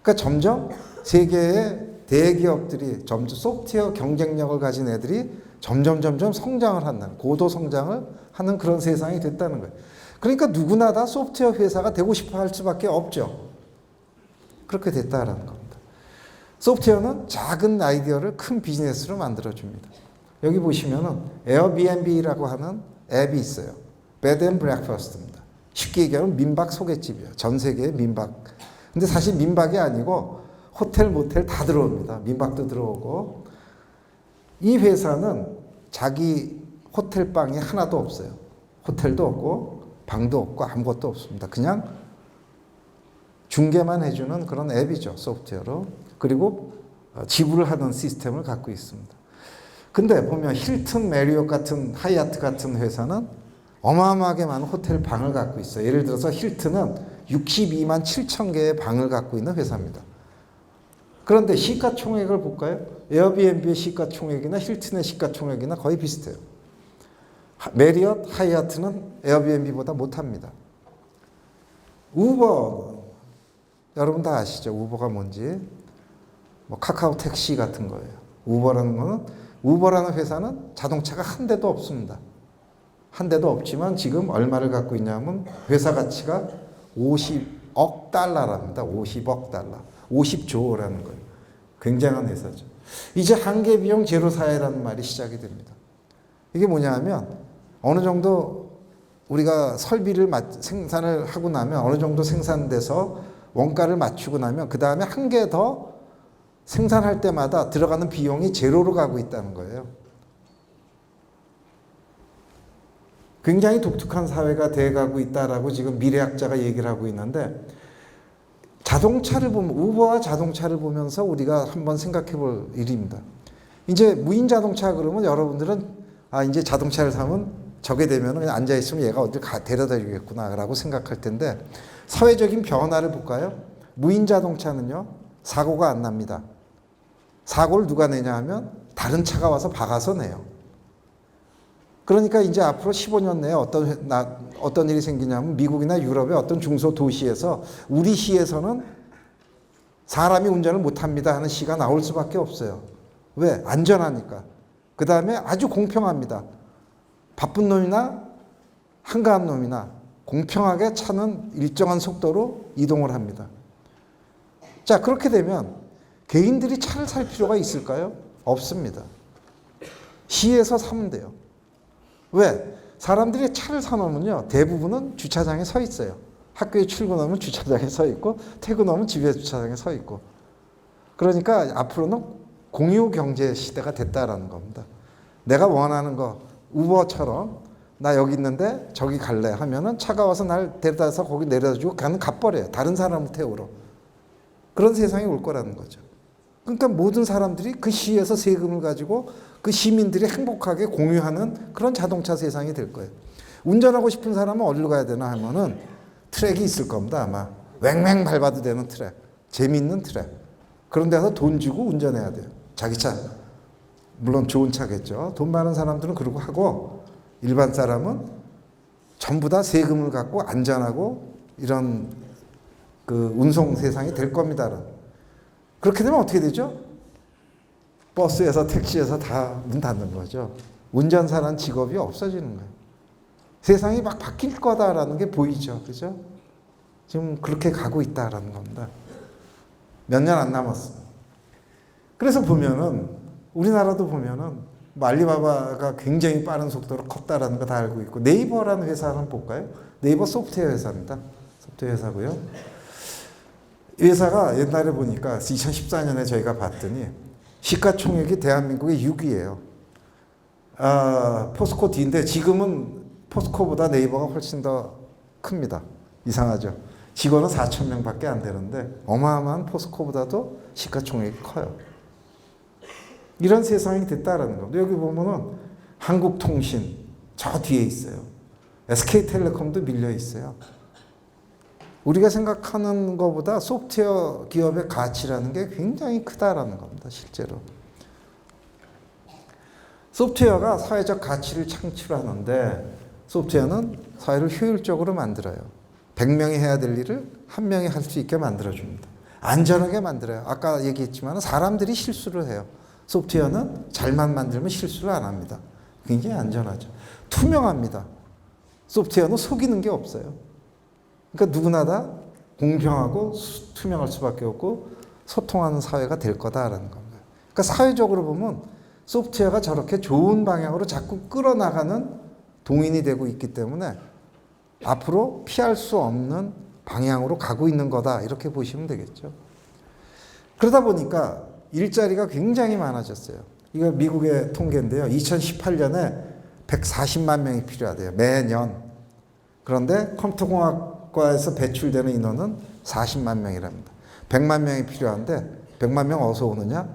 그러니까 점점 세계의 대기업들이 점점 소프트웨어 경쟁력을 가진 애들이 점점 성장을 한다는 고도 성장을 하는 그런 세상이 됐다는 거예요. 그러니까 누구나 다 소프트웨어 회사가 되고 싶어 할 수밖에 없죠. 그렇게 됐다라는 겁니다. 소프트웨어는 작은 아이디어를 큰 비즈니스로 만들어줍니다. 여기 보시면은 에어비앤비라고 하는 앱이 있어요. Bed and Breakfast입니다. 쉽게 얘기하면 민박 소개집이에요. 전 세계의 민박. 근데 사실 민박이 아니고 호텔, 모텔 다 들어옵니다. 민박도 들어오고. 이 회사는 자기 호텔 방이 하나도 없어요. 호텔도 없고 방도 없고 아무것도 없습니다. 그냥 중개만 해주는 그런 앱이죠. 소프트웨어로. 그리고 지불을 하는 시스템을 갖고 있습니다. 근데 보면 힐튼, 메리엇 같은 하얏트 같은 회사는 어마어마하게 많은 호텔 방을 갖고 있어요. 예를 들어서 힐튼은 62만 7천 개의 방을 갖고 있는 회사입니다. 그런데 시가총액을 볼까요? 에어비앤비의 시가총액이나 힐튼의 시가총액이나 거의 비슷해요. 메리엇, 하얏트는 에어비앤비보다 못합니다. 우버, 여러분 다 아시죠? 우버가 뭔지. 뭐 카카오 택시 같은 거예요. 우버라는 회사는 자동차가 한 대도 없습니다. 한 대도 없지만 지금 얼마를 갖고 있냐면 회사 가치가 50억 달러랍니다. 50억 달러. 50조라는 거예요. 굉장한 회사죠. 이제 한계 비용 제로 사회라는 말이 시작이 됩니다. 이게 뭐냐 하면 어느 정도 우리가 설비를 생산을 하고 나면 어느 정도 생산돼서 원가를 맞추고 나면 그 다음에 한 개 더 생산할 때마다 들어가는 비용이 제로로 가고 있다는 거예요. 굉장히 독특한 사회가 돼가고 있다라고 지금 미래학자가 얘기를 하고 있는데 자동차를 보면 우버와 자동차를 보면서 우리가 한번 생각해 볼 일입니다. 이제 무인 자동차 그러면 여러분들은 이제 자동차를 사면 저게 되면 그냥 앉아 있으면 얘가 어딜 데려다 주겠구나라고 생각할 텐데 사회적인 변화를 볼까요? 무인 자동차는요 사고가 안 납니다. 사고를 누가 내냐 하면 다른 차가 와서 박아서 내요. 그러니까 이제 앞으로 15년 내에 어떤 일이 생기냐면 미국이나 유럽의 어떤 중소도시에서 우리 시에서는 사람이 운전을 못합니다 하는 시가 나올 수밖에 없어요. 왜? 안전하니까. 그 다음에 아주 공평합니다. 바쁜 놈이나 한가한 놈이나 공평하게 차는 일정한 속도로 이동을 합니다. 자, 그렇게 되면 개인들이 차를 살 필요가 있을까요? 없습니다. 시에서 사면 돼요. 왜? 사람들이 차를 사놓으면요 대부분은 주차장에 서 있어요. 학교에 출근하면 주차장에 서 있고 퇴근하면 집에 주차장에 서 있고 그러니까 앞으로는 공유 경제 시대가 됐다라는 겁니다. 내가 원하는 거 우버처럼 나 여기 있는데 저기 갈래 하면은 차가 와서 날 데려다서 거기 내려다주고 가는 가버려요. 다른 사람을 태우러. 그런 세상이 올 거라는 거죠. 그러니까 모든 사람들이 그 시에서 세금을 가지고 그 시민들이 행복하게 공유하는 그런 자동차 세상이 될 거예요. 운전하고 싶은 사람은 어디로 가야 되나 하면은 트랙이 있을 겁니다. 아마 왱왱 밟아도 되는 트랙, 재미있는 트랙. 그런 데서 돈 주고 운전해야 돼요. 자기 차. 물론 좋은 차겠죠. 돈 많은 사람들은 그러고 하고 일반 사람은 전부 다 세금을 갖고 안전하고 이런 그 운송 세상이 될 겁니다. 그렇게 되면 어떻게 되죠? 버스에서 택시에서 다 문 닫는 거죠. 운전사라는 직업이 없어지는 거예요. 세상이 막 바뀔 거다라는 게 보이죠. 그죠? 지금 그렇게 가고 있다라는 겁니다. 몇 년 안 남았어. 그래서 보면은 우리나라도 보면은 알리바바가 굉장히 빠른 속도로 컸다라는 거 다 알고 있고 네이버라는 회사 한번 볼까요? 네이버 소프트웨어 회사입니다. 소프트웨어 회사고요. 이 회사가 옛날에 보니까 2014년에 저희가 봤더니 시가총액이 대한민국의 6위예요. 포스코 뒤인데 지금은 포스코보다 네이버가 훨씬 더 큽니다. 이상하죠. 직원은 4,000명밖에 안 되는데 어마어마한 포스코보다도 시가총액이 커요. 이런 세상이 됐다라는 겁니다. 여기 보면은 한국통신 저 뒤에 있어요. SK텔레콤도 밀려 있어요. 우리가 생각하는 것보다 소프트웨어 기업의 가치라는 게 굉장히 크다라는 겁니다. 실제로. 소프트웨어가 사회적 가치를 창출하는데 소프트웨어는 사회를 효율적으로 만들어요. 100명이 해야 될 일을 1명이 할 수 있게 만들어줍니다. 안전하게 만들어요. 아까 얘기했지만 사람들이 실수를 해요. 소프트웨어는 잘만 만들면 실수를 안 합니다. 굉장히 안전하죠. 투명합니다. 소프트웨어는 속이는 게 없어요. 그러니까 누구나 다 공평하고 투명할 수밖에 없고 소통하는 사회가 될 거다라는 겁니다. 그러니까 사회적으로 보면 소프트웨어가 저렇게 좋은 방향으로 자꾸 끌어나가는 동인이 되고 있기 때문에 앞으로 피할 수 없는 방향으로 가고 있는 거다 이렇게 보시면 되겠죠. 그러다 보니까 일자리가 굉장히 많아졌어요. 이거 미국의 통계인데요. 2018년에 140만 명이 필요하대요. 매년. 그런데 컴퓨터공학과에서 배출되는 인원은 40만 명이랍니다. 100만 명이 필요한데 100만 명 어디서 오느냐?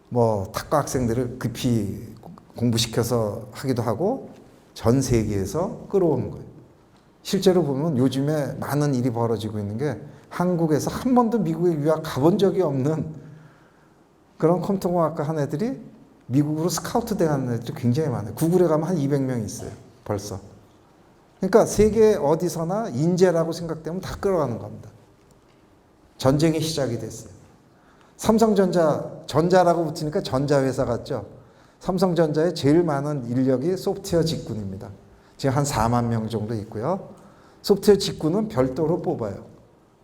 뭐 탁과 학생들을 급히 공부시켜서 하기도 하고 전 세계에서 끌어오는 거예요. 실제로 보면 요즘에 많은 일이 벌어지고 있는 게 한국에서 한 번도 미국에 유학 가본 적이 없는 그런 컴퓨터공학과 한 애들이 미국으로 스카우트 되는 애들이 굉장히 많아요. 구글에 가면 한 200명 있어요. 벌써. 그러니까 세계 어디서나 인재라고 생각되면 다 끌어가는 겁니다. 전쟁이 시작이 됐어요. 전자라고 붙으니까 전자회사 같죠. 삼성전자에 제일 많은 인력이 소프트웨어 직군입니다. 지금 한 4만 명 정도 있고요. 소프트웨어 직군은 별도로 뽑아요.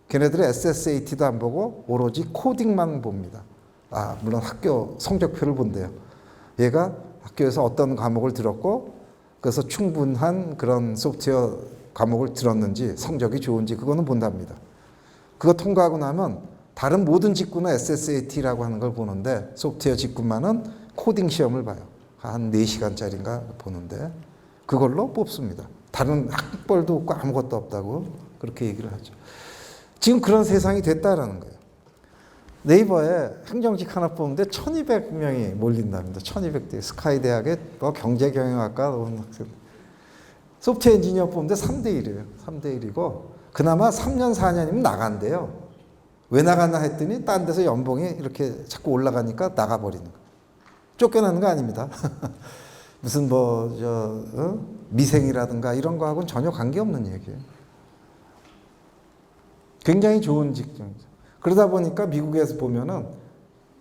걔네들은 SSAT도 안 보고 오로지 코딩만 봅니다. 물론 학교 성적표를 본대요. 얘가 학교에서 어떤 과목을 들었고 그래서 충분한 그런 소프트웨어 과목을 들었는지 성적이 좋은지 그거는 본답니다. 그거 통과하고 나면 다른 모든 직군은 SSAT라고 하는 걸 보는데 소프트웨어 직군만은 코딩 시험을 봐요. 한 4시간짜리인가 보는데 그걸로 뽑습니다. 다른 학벌도 없고 아무것도 없다고 그렇게 얘기를 하죠. 지금 그런 세상이 됐다라는 거예요. 네이버에 행정직 하나 뽑는데 1200명이 몰린답니다. 1200대 스카이 대학의 경제경영학과 온 학생. 소프트웨어 엔지니어 뽑는데 3대 1이에요. 3대 1이고 그나마 3년 4년이면 나간대요. 왜 나갔나 했더니 딴 데서 연봉이 이렇게 자꾸 올라가니까 나가버리는 거예요. 쫓겨나는 거 아닙니다. 무슨 미생이라든가 이런 거하고는 전혀 관계없는 얘기예요. 굉장히 좋은 직종이죠. 그러다 보니까 미국에서 보면은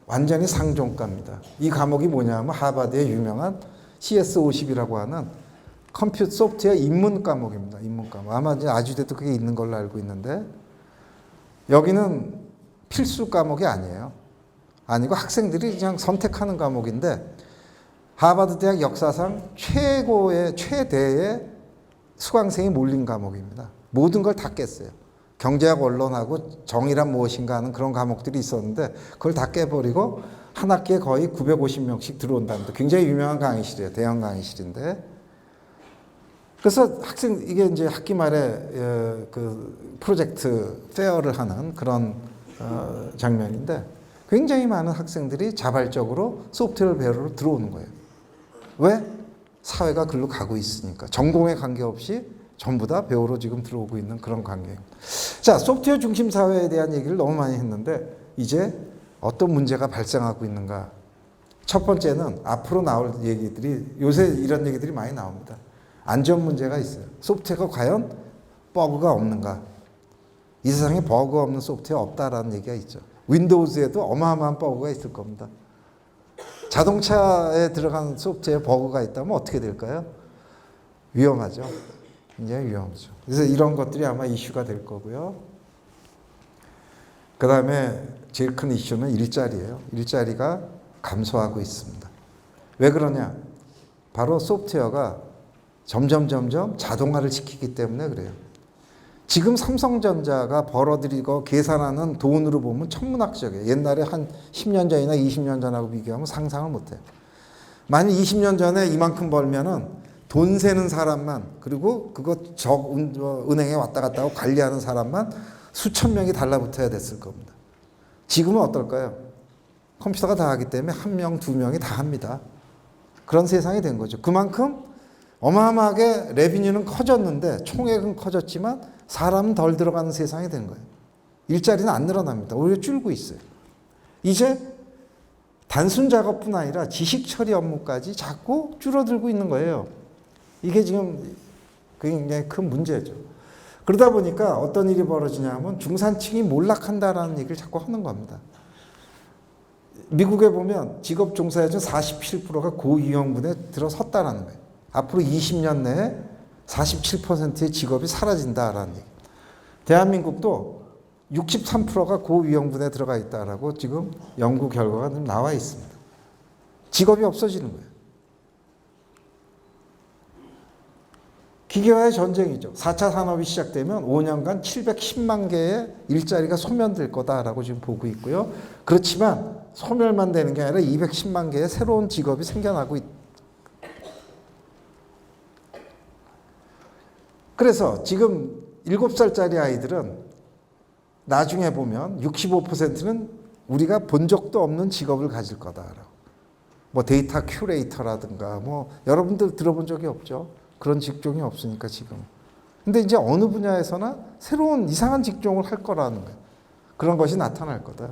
완전히 상종가입니다. 이 과목이 뭐냐면 하버드의 유명한 CS50이라고 하는 컴퓨터 소프트웨어 입문 과목입니다. 입문 과목. 아마 이제 아주대도 그게 있는 걸로 알고 있는데 여기는 필수 과목이 아니에요. 아니고 학생들이 그냥 선택하는 과목인데 하버드 대학 역사상 최대의 수강생이 몰린 과목입니다. 모든 걸 다 깼어요. 경제학 원론하고 정의란 무엇인가 하는 그런 과목들이 있었는데 그걸 다 깨버리고 한 학기에 거의 950명씩 들어온답니다. 굉장히 유명한 강의실이에요. 대형 강의실인데. 그래서 이게 이제 학기 말에 그 프로젝트 페어를 하는 그런 장면인데 굉장히 많은 학생들이 자발적으로 소프트웨어 배우러 들어오는 거예요. 왜? 사회가 글로 가고 있으니까. 전공에 관계없이 전부 다 배우러 지금 들어오고 있는 그런 관계입니다. 자, 소프트웨어 중심 사회에 대한 얘기를 너무 많이 했는데 이제 어떤 문제가 발생하고 있는가. 첫 번째는 앞으로 나올 얘기들이 요새 이런 얘기들이 많이 나옵니다. 안전 문제가 있어요. 소프트웨어가 과연 버그가 없는가. 이 세상에 버그 없는 소프트웨어 없다라는 얘기가 있죠. 윈도우즈에도 어마어마한 버그가 있을 겁니다. 자동차에 들어간 소프트웨어 버그가 있다면 어떻게 될까요? 위험하죠. 굉장히 위험하죠. 그래서 이런 것들이 아마 이슈가 될 거고요. 그 다음에 제일 큰 이슈는 일자리예요. 일자리가 감소하고 있습니다. 왜 그러냐? 바로 소프트웨어가 점점 자동화를 시키기 때문에 그래요. 지금 삼성전자가 벌어들이고 계산하는 돈으로 보면 천문학적이에요. 옛날에 한 10년 전이나 20년 전하고 비교하면 상상을 못해요. 만약 20년 전에 이만큼 벌면은 돈 세는 사람만 그리고 그거 은행에 왔다 갔다 하고 관리하는 사람만 수천 명이 달라붙어야 됐을 겁니다. 지금은 어떨까요? 컴퓨터가 다 하기 때문에 한 명, 두 명이 다 합니다. 그런 세상이 된 거죠. 그만큼 어마어마하게 레비뉴는 커졌는데 총액은 커졌지만 사람은 덜 들어가는 세상이 된 거예요. 일자리는 안 늘어납니다. 오히려 줄고 있어요. 이제 단순 작업뿐 아니라 지식 처리 업무까지 자꾸 줄어들고 있는 거예요. 이게 지금 굉장히 큰 문제죠. 그러다 보니까 어떤 일이 벌어지냐면 중산층이 몰락한다라는 얘기를 자꾸 하는 겁니다. 미국에 보면 직업 종사자 중 47%가 고위험군에 들어섰다라는 거예요. 앞으로 20년 내에 47%의 직업이 사라진다라는 얘기. 대한민국도 63%가 고위험군에 들어가 있다라고 지금 연구 결과가 나와 있습니다. 직업이 없어지는 거예요. 기계화의 전쟁이죠. 4차 산업이 시작되면 5년간 710만 개의 일자리가 소멸될 거다라고 지금 보고 있고요. 그렇지만 소멸만 되는 게 아니라 210만 개의 새로운 직업이 생겨나고 있다. 그래서 지금 7살짜리 아이들은 나중에 보면 65%는 우리가 본 적도 없는 직업을 가질 거다라고. 뭐 데이터 큐레이터라든가 뭐 여러분들 들어본 적이 없죠. 그런 직종이 없으니까 지금. 근데 이제 어느 분야에서나 새로운 이상한 직종을 할 거라는 거예요. 그런 것이 나타날 거다.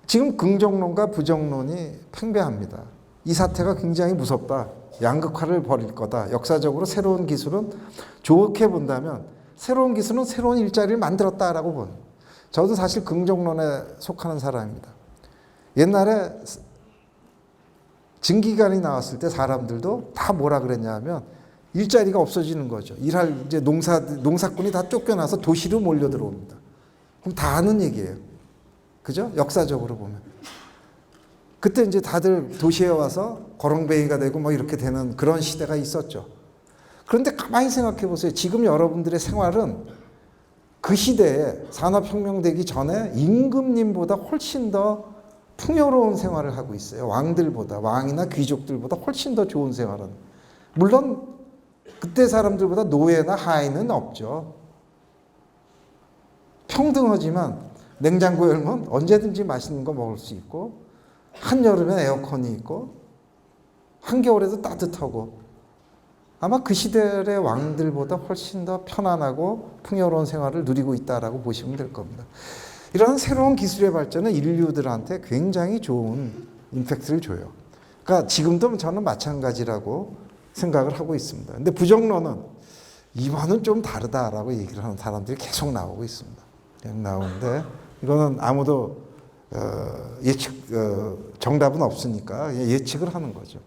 지금 긍정론과 부정론이 팽배합니다. 이 사태가 굉장히 무섭다. 양극화를 벌일 거다. 역사적으로 새로운 기술은 좋게 본다면 새로운 기술은 새로운 일자리를 만들었다라고 보는. 저도 사실 긍정론에 속하는 사람입니다. 옛날에 증기관이 나왔을 때 사람들도 다 뭐라 그랬냐 하면 일자리가 없어지는 거죠. 일할 이제 농사꾼이 다 쫓겨나서 도시로 몰려 들어옵니다. 그럼 다 아는 얘기예요. 그죠? 역사적으로 보면. 그때 이제 다들 도시에 와서 거렁뱅이가 되고 뭐 이렇게 되는 그런 시대가 있었죠. 그런데 가만히 생각해 보세요. 지금 여러분들의 생활은 그 시대에 산업혁명 되기 전에 임금님보다 훨씬 더 풍요로운 생활을 하고 있어요. 왕들보다, 왕이나 귀족들보다 훨씬 더 좋은 생활은. 물론 그때 사람들보다 노예나 하인은 없죠. 평등하지만 냉장고 열면 언제든지 맛있는 거 먹을 수 있고, 한여름엔 에어컨이 있고, 한겨울에도 따뜻하고, 아마 그 시대의 왕들보다 훨씬 더 편안하고 풍요로운 생활을 누리고 있다라고 보시면 될 겁니다. 이런 새로운 기술의 발전은 인류들한테 굉장히 좋은 임팩트를 줘요. 그러니까 지금도 저는 마찬가지라고 생각을 하고 있습니다. 근데 부정론은 이번은 좀 다르다라고 얘기를 하는 사람들이 계속 나오고 있습니다. 계속 나오는데 이거는 아무도 정답은 없으니까 예측을 하는 거죠.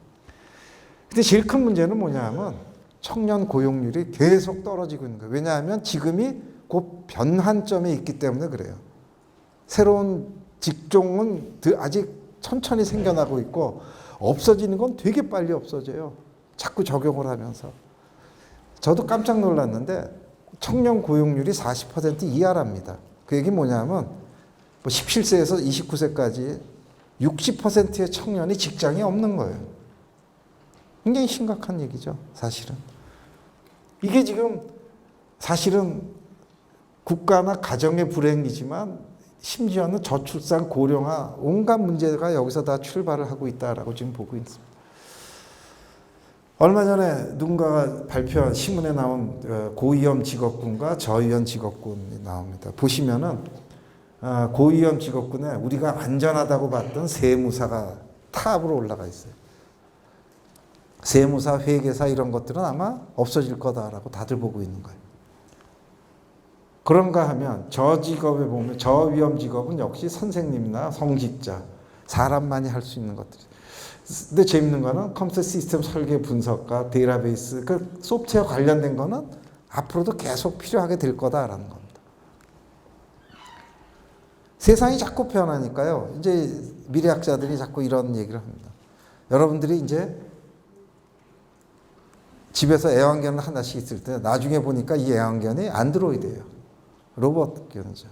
근데 제일 큰 문제는 뭐냐면 청년 고용률이 계속 떨어지고 있는 거예요. 왜냐하면 지금이 곧 변환점에 있기 때문에 그래요. 새로운 직종은 아직 천천히 생겨나고 있고 없어지는 건 되게 빨리 없어져요. 자꾸 적용을 하면서. 저도 깜짝 놀랐는데 청년 고용률이 40% 이하랍니다. 그 얘기 뭐냐면 17세에서 29세까지 60%의 청년이 직장이 없는 거예요. 굉장히 심각한 얘기죠, 사실은. 이게 지금 사실은 국가나 가정의 불행이지만 심지어는 저출산, 고령화, 온갖 문제가 여기서 다 출발을 하고 있다라고 지금 보고 있습니다. 얼마 전에 누군가가 발표한 신문에 나온 고위험 직업군과 저위험 직업군이 나옵니다. 보시면은 고위험 직업군에 우리가 안전하다고 봤던 세무사가 탑으로 올라가 있어요. 세무사, 회계사 이런 것들은 아마 없어질 거다라고 다들 보고 있는 거예요. 그런가 하면 저 직업에 보면 저 위험 직업은 역시 선생님이나 성직자, 사람만이 할 수 있는 것들이. 근데 재밌는 거는 컴퓨터 시스템 설계 분석과 데이터베이스, 그 소프트웨어 관련된 거는 앞으로도 계속 필요하게 될 거다라는 겁니다. 세상이 자꾸 변하니까요. 이제 미래학자들이 자꾸 이런 얘기를 합니다. 여러분들이 이제 집에서 애완견을 하나씩 있을 때 나중에 보니까 이 애완견이 안드로이드예요. 로봇 견자.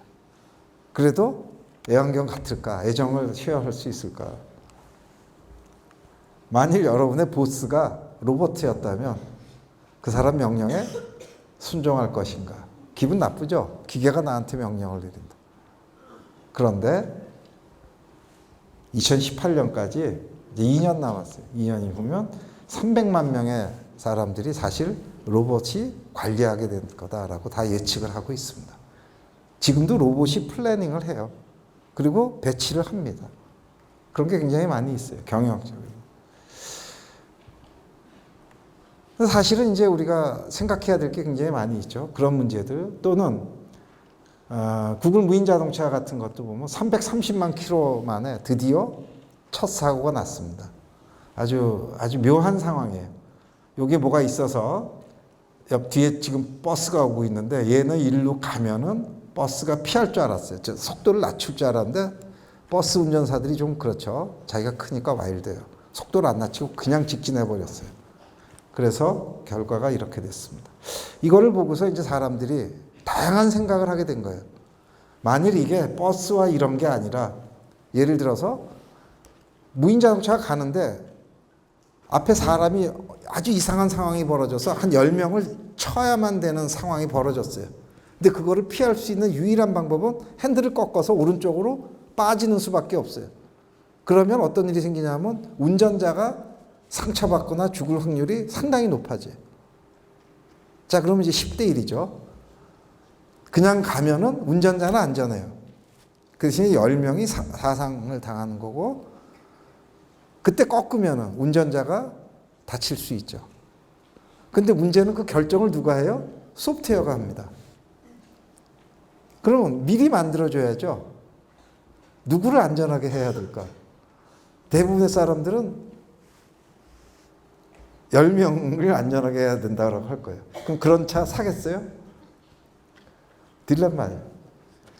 그래도 애완견 같을까? 애정을 쉐어할 수 있을까? 만일 여러분의 보스가 로봇이었다면 그 사람 명령에 순종할 것인가? 기분 나쁘죠? 기계가 나한테 명령을 내린다. 그런데 2018년까지 이제 2년 남았어요. 2년이 보면 300만 명의 사람들이 사실 로봇이 관리하게 될 거다라고 다 예측을 하고 있습니다. 지금도 로봇이 플래닝을 해요. 그리고 배치를 합니다. 그런 게 굉장히 많이 있어요. 경영학적으로. 사실은 이제 우리가 생각해야 될 게 굉장히 많이 있죠. 그런 문제들. 또는 구글 무인 자동차 같은 것도 보면 330만 킬로 만에 드디어 첫 사고가 났습니다. 아주 묘한 상황이에요. 여기에 뭐가 있어서 옆 뒤에 지금 버스가 오고 있는데 얘는 일로 가면은 버스가 피할 줄 알았어요. 속도를 낮출 줄 알았는데 버스 운전사들이 좀 그렇죠. 자기가 크니까 와일드해요. 속도를 안 낮추고 그냥 직진해 버렸어요. 그래서 결과가 이렇게 됐습니다. 이거를 보고서 이제 사람들이 다양한 생각을 하게 된 거예요. 만일 이게 버스와 이런 게 아니라 예를 들어서 무인 자동차가 가는데 앞에 사람이 아주 이상한 상황이 벌어져서 한 10명을 쳐야만 되는 상황이 벌어졌어요. 근데 그거를 피할 수 있는 유일한 방법은 핸들을 꺾어서 오른쪽으로 빠지는 수밖에 없어요. 그러면 어떤 일이 생기냐면 운전자가 상처받거나 죽을 확률이 상당히 높아져요. 자, 그러면 이제 10대 1이죠. 그냥 가면은 운전자는 안전해요. 그 대신에 10명이 사상을 당하는 거고, 그때 꺾으면은 운전자가 다칠 수 있죠. 근데 문제는 그 결정을 누가 해요? 소프트웨어가 합니다. 그러면 미리 만들어줘야죠. 누구를 안전하게 해야 될까? 대부분의 사람들은 10명을 안전하게 해야 된다고 할 거예요. 그럼 그런 차 사겠어요? 딜레마예요.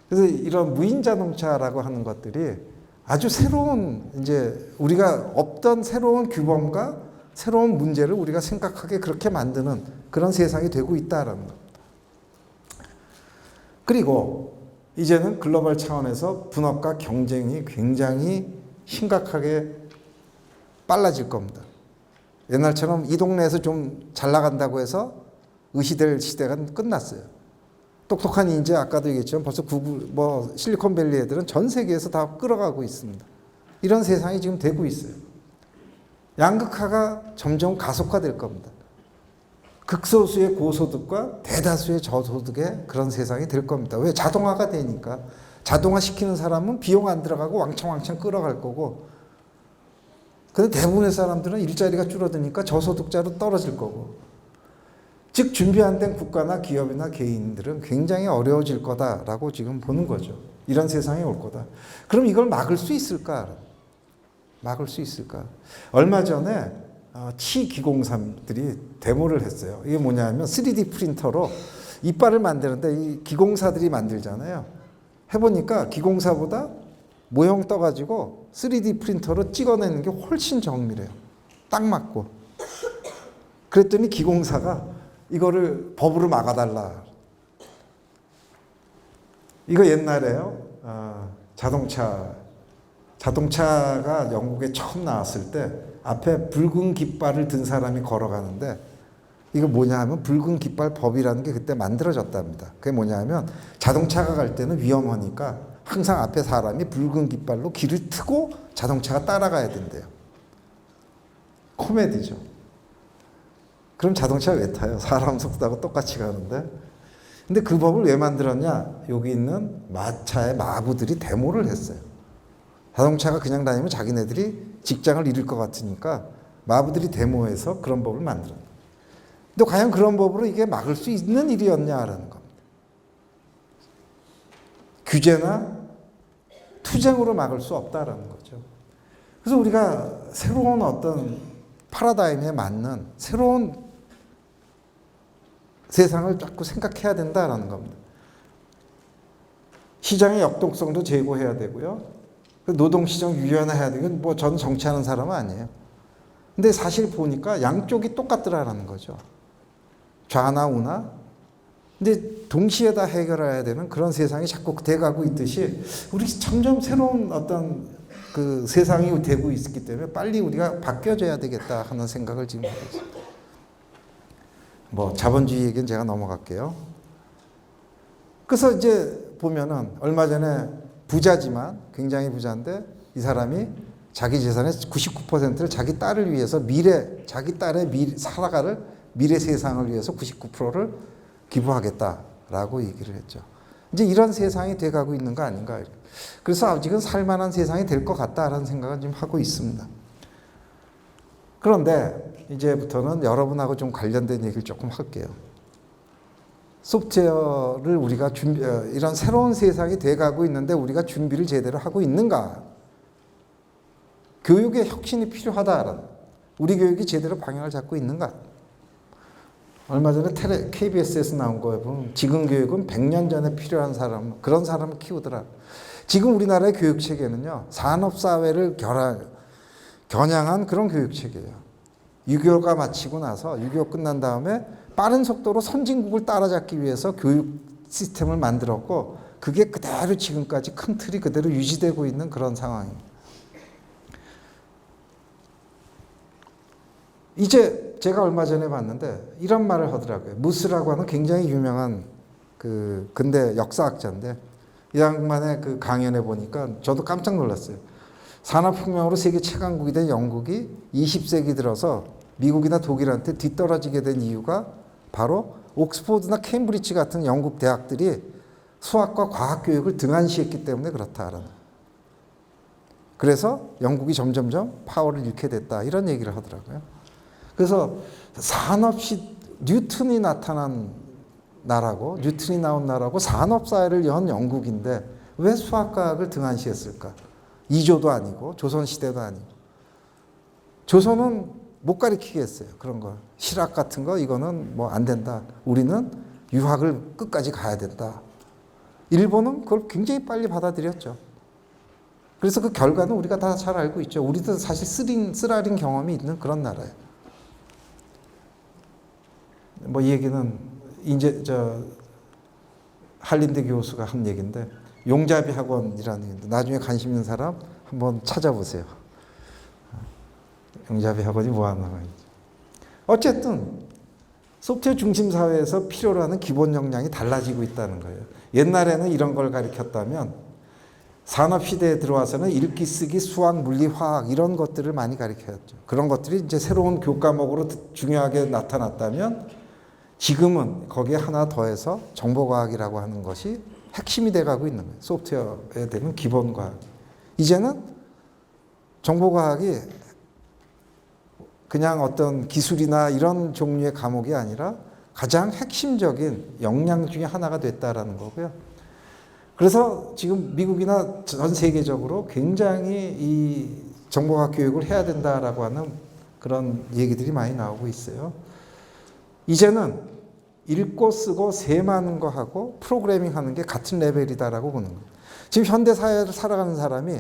그래서 이런 무인 자동차라고 하는 것들이 아주 새로운 이제 우리가 없던 새로운 규범과 새로운 문제를 우리가 생각하게 그렇게 만드는 그런 세상이 되고 있다라는 겁니다. 그리고 이제는 글로벌 차원에서 분업과 경쟁이 굉장히 심각하게 빨라질 겁니다. 옛날처럼 이 동네에서 좀 잘 나간다고 해서 의시될 시대가 끝났어요. 똑똑한 인재 아까도 얘기했지만 벌써 구글, 실리콘밸리 애들은 전 세계에서 다 끌어가고 있습니다. 이런 세상이 지금 되고 있어요. 양극화가 점점 가속화될 겁니다. 극소수의 고소득과 대다수의 저소득의 그런 세상이 될 겁니다. 왜? 자동화가 되니까. 자동화 시키는 사람은 비용 안 들어가고 왕창 끌어갈 거고, 근데 대부분의 사람들은 일자리가 줄어드니까 저소득자로 떨어질 거고, 즉 준비 안 된 국가나 기업이나 개인들은 굉장히 어려워질 거다라고 지금 보는 거죠. 이런 세상이 올 거다. 그럼 이걸 막을 수 있을까? 막을 수 있을까? 얼마 전에 치기공사들이 데모를 했어요. 이게 뭐냐면 3D 프린터로 이빨을 만드는데 이 기공사들이 만들잖아요. 해보니까 기공사보다 모형 떠가지고 3D 프린터로 찍어내는 게 훨씬 정밀해요. 딱 맞고. 그랬더니 기공사가 이거를 법으로 막아달라. 이거 옛날에요. 자동차가 영국에 처음 나왔을 때 앞에 붉은 깃발을 든 사람이 걸어가는데 이거 뭐냐 하면 붉은 깃발 법이라는 게 그때 만들어졌답니다. 그게 뭐냐 하면 자동차가 갈 때는 위험하니까 항상 앞에 사람이 붉은 깃발로 길을 트고 자동차가 따라가야 된대요. 코미디죠. 그럼 자동차 왜 타요? 사람 속도하고 똑같이 가는데. 근데 그 법을 왜 만들었냐? 여기 있는 마차의 마부들이 데모를 했어요. 자동차가 그냥 다니면 자기네들이 직장을 잃을 것 같으니까 마부들이 데모해서 그런 법을 만들었어요. 근데 과연 그런 법으로 이게 막을 수 있는 일이었냐라는 겁니다. 규제나 투쟁으로 막을 수 없다라는 거죠. 그래서 우리가 새로운 어떤 파라다임에 맞는 새로운 세상을 자꾸 생각해야 된다라는 겁니다. 시장의 역동성도 제고해야 되고요. 노동시장 유연화해야 되고, 저는 정치하는 사람은 아니에요. 근데 사실 보니까 양쪽이 똑같더라라는 거죠. 좌나 우나. 근데 동시에 다 해결해야 되는 그런 세상이 자꾸 돼가고 있듯이 우리 점점 새로운 어떤 그 세상이 되고 있기 때문에 빨리 우리가 바뀌어져야 되겠다 하는 생각을 지금 하고 있습니다. 자본주의 얘기는 제가 넘어갈게요. 그래서 이제 보면은 얼마 전에 부자지만 굉장히 부자인데 이 사람이 자기 재산의 99%를 자기 딸을 위해서 자기 딸의 살아갈 미래 세상을 위해서 99%를 기부하겠다라고 얘기를 했죠. 이제 이런 세상이 돼가고 있는 거 아닌가. 그래서 아직은 살만한 세상이 될 것 같다라는 생각을 지금 하고 있습니다. 그런데 이제부터는 여러분하고 좀 관련된 얘기를 조금 할게요. 소프트웨어를 우리가 이런 새로운 세상이 돼가고 있는데 우리가 준비를 제대로 하고 있는가? 교육의 혁신이 필요하다라는, 우리 교육이 제대로 방향을 잡고 있는가? 얼마 전에 KBS에서 나온 거에 보면 지금 교육은 100년 전에 필요한 사람, 그런 사람을 키우더라. 지금 우리나라의 교육 체계는요, 산업사회를 겨냥한 그런 교육 체계예요. 6.25가 마치고 나서 6.25 끝난 다음에 빠른 속도로 선진국을 따라잡기 위해서 교육 시스템을 만들었고, 그게 그대로 지금까지 큰 틀이 그대로 유지되고 있는 그런 상황입니다. 이제 제가 얼마 전에 봤는데 이런 말을 하더라고요. 무스라고 하는 굉장히 유명한 그 근대 역사학자인데, 이 양반의 그 강연에 보니까 저도 깜짝 놀랐어요. 산업혁명으로 세계 최강국이 된 영국이 20세기 들어서 미국이나 독일한테 뒤떨어지게 된 이유가 바로 옥스포드나 케임브리지 같은 영국 대학들이 수학과 과학 교육을 등한시했기 때문에 그렇다라는. 그래서 영국이 점점점 파워를 잃게 됐다, 이런 얘기를 하더라고요. 그래서 산업시 뉴턴이 나타난 나라고, 뉴턴이 나온 나라고 산업사회를 연 영국인데 왜 수학과학을 등한시했을까? 이조도 아니고 조선시대도 아니고. 조선은 못 가르치게 했어요. 그런 거. 실학 같은 거 이거는 뭐 안 된다. 우리는 유학을 끝까지 가야 된다. 일본은 그걸 굉장히 빨리 받아들였죠. 그래서 그 결과는 우리가 다 잘 알고 있죠. 우리도 사실 쓰라린 경험이 있는 그런 나라예요. 뭐 이 얘기는 이제 한림대 교수가 한 얘기인데 용자비 학원이라는 얘기인데 나중에 관심 있는 사람 한번 찾아보세요. 용자비 학원이 뭐 하는 거예요. 어쨌든 소프트웨어 중심 사회에서 필요로 하는 기본 역량이 달라지고 있다는 거예요. 옛날에는 이런 걸 가르쳤다면 산업시대에 들어와서는 읽기, 쓰기, 수학, 물리, 화학 이런 것들을 많이 가르쳤죠. 그런 것들이 이제 새로운 교과목으로 중요하게 나타났다면 지금은 거기에 하나 더해서 정보과학이라고 하는 것이 핵심이 돼가고 있는 거예요. 소프트웨어에 대한 기본과학. 이제는 정보과학이 그냥 어떤 기술이나 이런 종류의 과목이 아니라 가장 핵심적인 역량 중에 하나가 됐다라는 거고요. 그래서 지금 미국이나 전 세계적으로 굉장히 이 정보과학 교육을 해야 된다라고 하는 그런 얘기들이 많이 나오고 있어요. 이제는 읽고 쓰고 셈하는 거 하고 프로그래밍 하는 게 같은 레벨이다라고 보는 거예요. 지금 현대 사회를 살아가는 사람이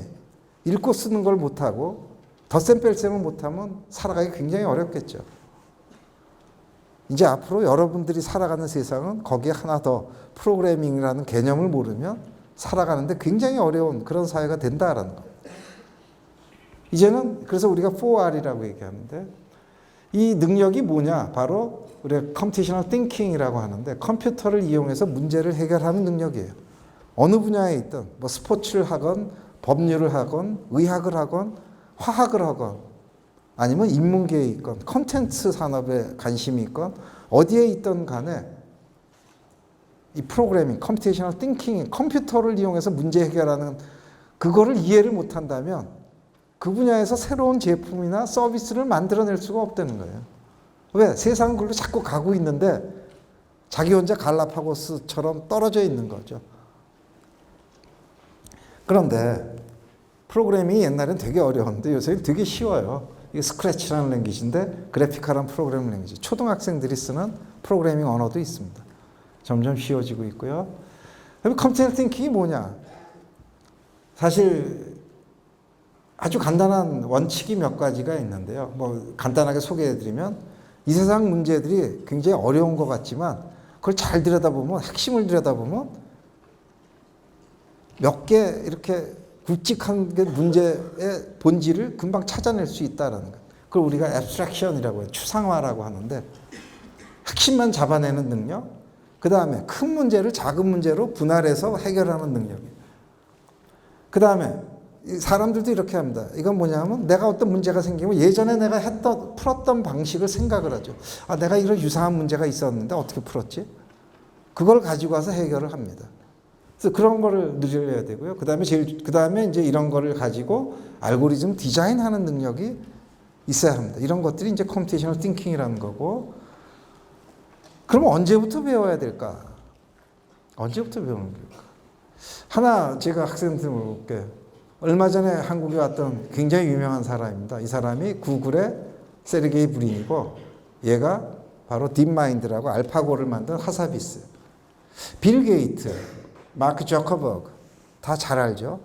읽고 쓰는 걸 못하고 덧셈 뺄셈을 못하면 살아가기 굉장히 어렵겠죠. 이제 앞으로 여러분들이 살아가는 세상은 거기에 하나 더 프로그래밍이라는 개념을 모르면 살아가는데 굉장히 어려운 그런 사회가 된다라는 거예요. 이제는 그래서 우리가 4R이라고 얘기하는데 이 능력이 뭐냐? 바로 우리가 Computational Thinking이라고 하는데 컴퓨터를 이용해서 문제를 해결하는 능력이에요. 어느 분야에 있든 뭐 스포츠를 하건 법률을 하건 의학을 하건 화학을 하건 아니면 인문계에 있건 콘텐츠 산업에 관심이 있건 어디에 있든 간에 이 프로그래밍, 컴퓨테이셔널 띵킹, 컴퓨터를 이용해서 문제 해결하는 그거를 이해를 못한다면 그 분야에서 새로운 제품이나 서비스를 만들어낼 수가 없다는 거예요. 왜? 세상은 그걸로 자꾸 가고 있는데 자기 혼자 갈라파고스처럼 떨어져 있는 거죠. 그런데 프로그래밍이 옛날엔 되게 어려웠는데 요새는 되게 쉬워요. 이게 스크래치라는 랭귀지인데 그래픽화란 프로그래밍 랭귀지. 초등학생들이 쓰는 프로그래밍 언어도 있습니다. 점점 쉬워지고 있고요. 그럼 컴퓨터 띵킹이 뭐냐? 사실 아주 간단한 원칙이 몇 가지가 있는데요. 뭐 간단하게 소개해드리면 이 세상 문제들이 굉장히 어려운 것 같지만 그걸 잘 들여다보면 핵심을 들여다보면 몇 개 이렇게 굵직한 게 문제의 본질을 금방 찾아낼 수 있다는 것. 그걸 우리가 abstraction이라고 해요. 추상화라고 하는데 핵심만 잡아내는 능력. 그 다음에 큰 문제를 작은 문제로 분할해서 해결하는 능력이에요. 그 다음에 사람들도 이렇게 합니다. 이건 뭐냐면 내가 어떤 문제가 생기면 예전에 내가 풀었던 방식을 생각을 하죠. 아, 내가 이런 유사한 문제가 있었는데 어떻게 풀었지? 그걸 가지고 와서 해결을 합니다. 그래서 그런 거를 늘려야 되고요. 그 다음에 이제 이런 거를 가지고 알고리즘 디자인하는 능력이 있어야 합니다. 이런 것들이 이제 컴퓨테이셔널 띵킹이라는 거고. 그럼 언제부터 배워야 될까? 언제부터 배우는 걸까? 하나 제가 학생들 물어볼게요. 얼마 전에 한국에 왔던 굉장히 유명한 사람입니다. 이 사람이 구글의 세르게이 브린이고 얘가 바로 딥마인드라고 알파고를 만든 하사비스. 빌 게이트, 마크 저커버그 다 잘 알죠?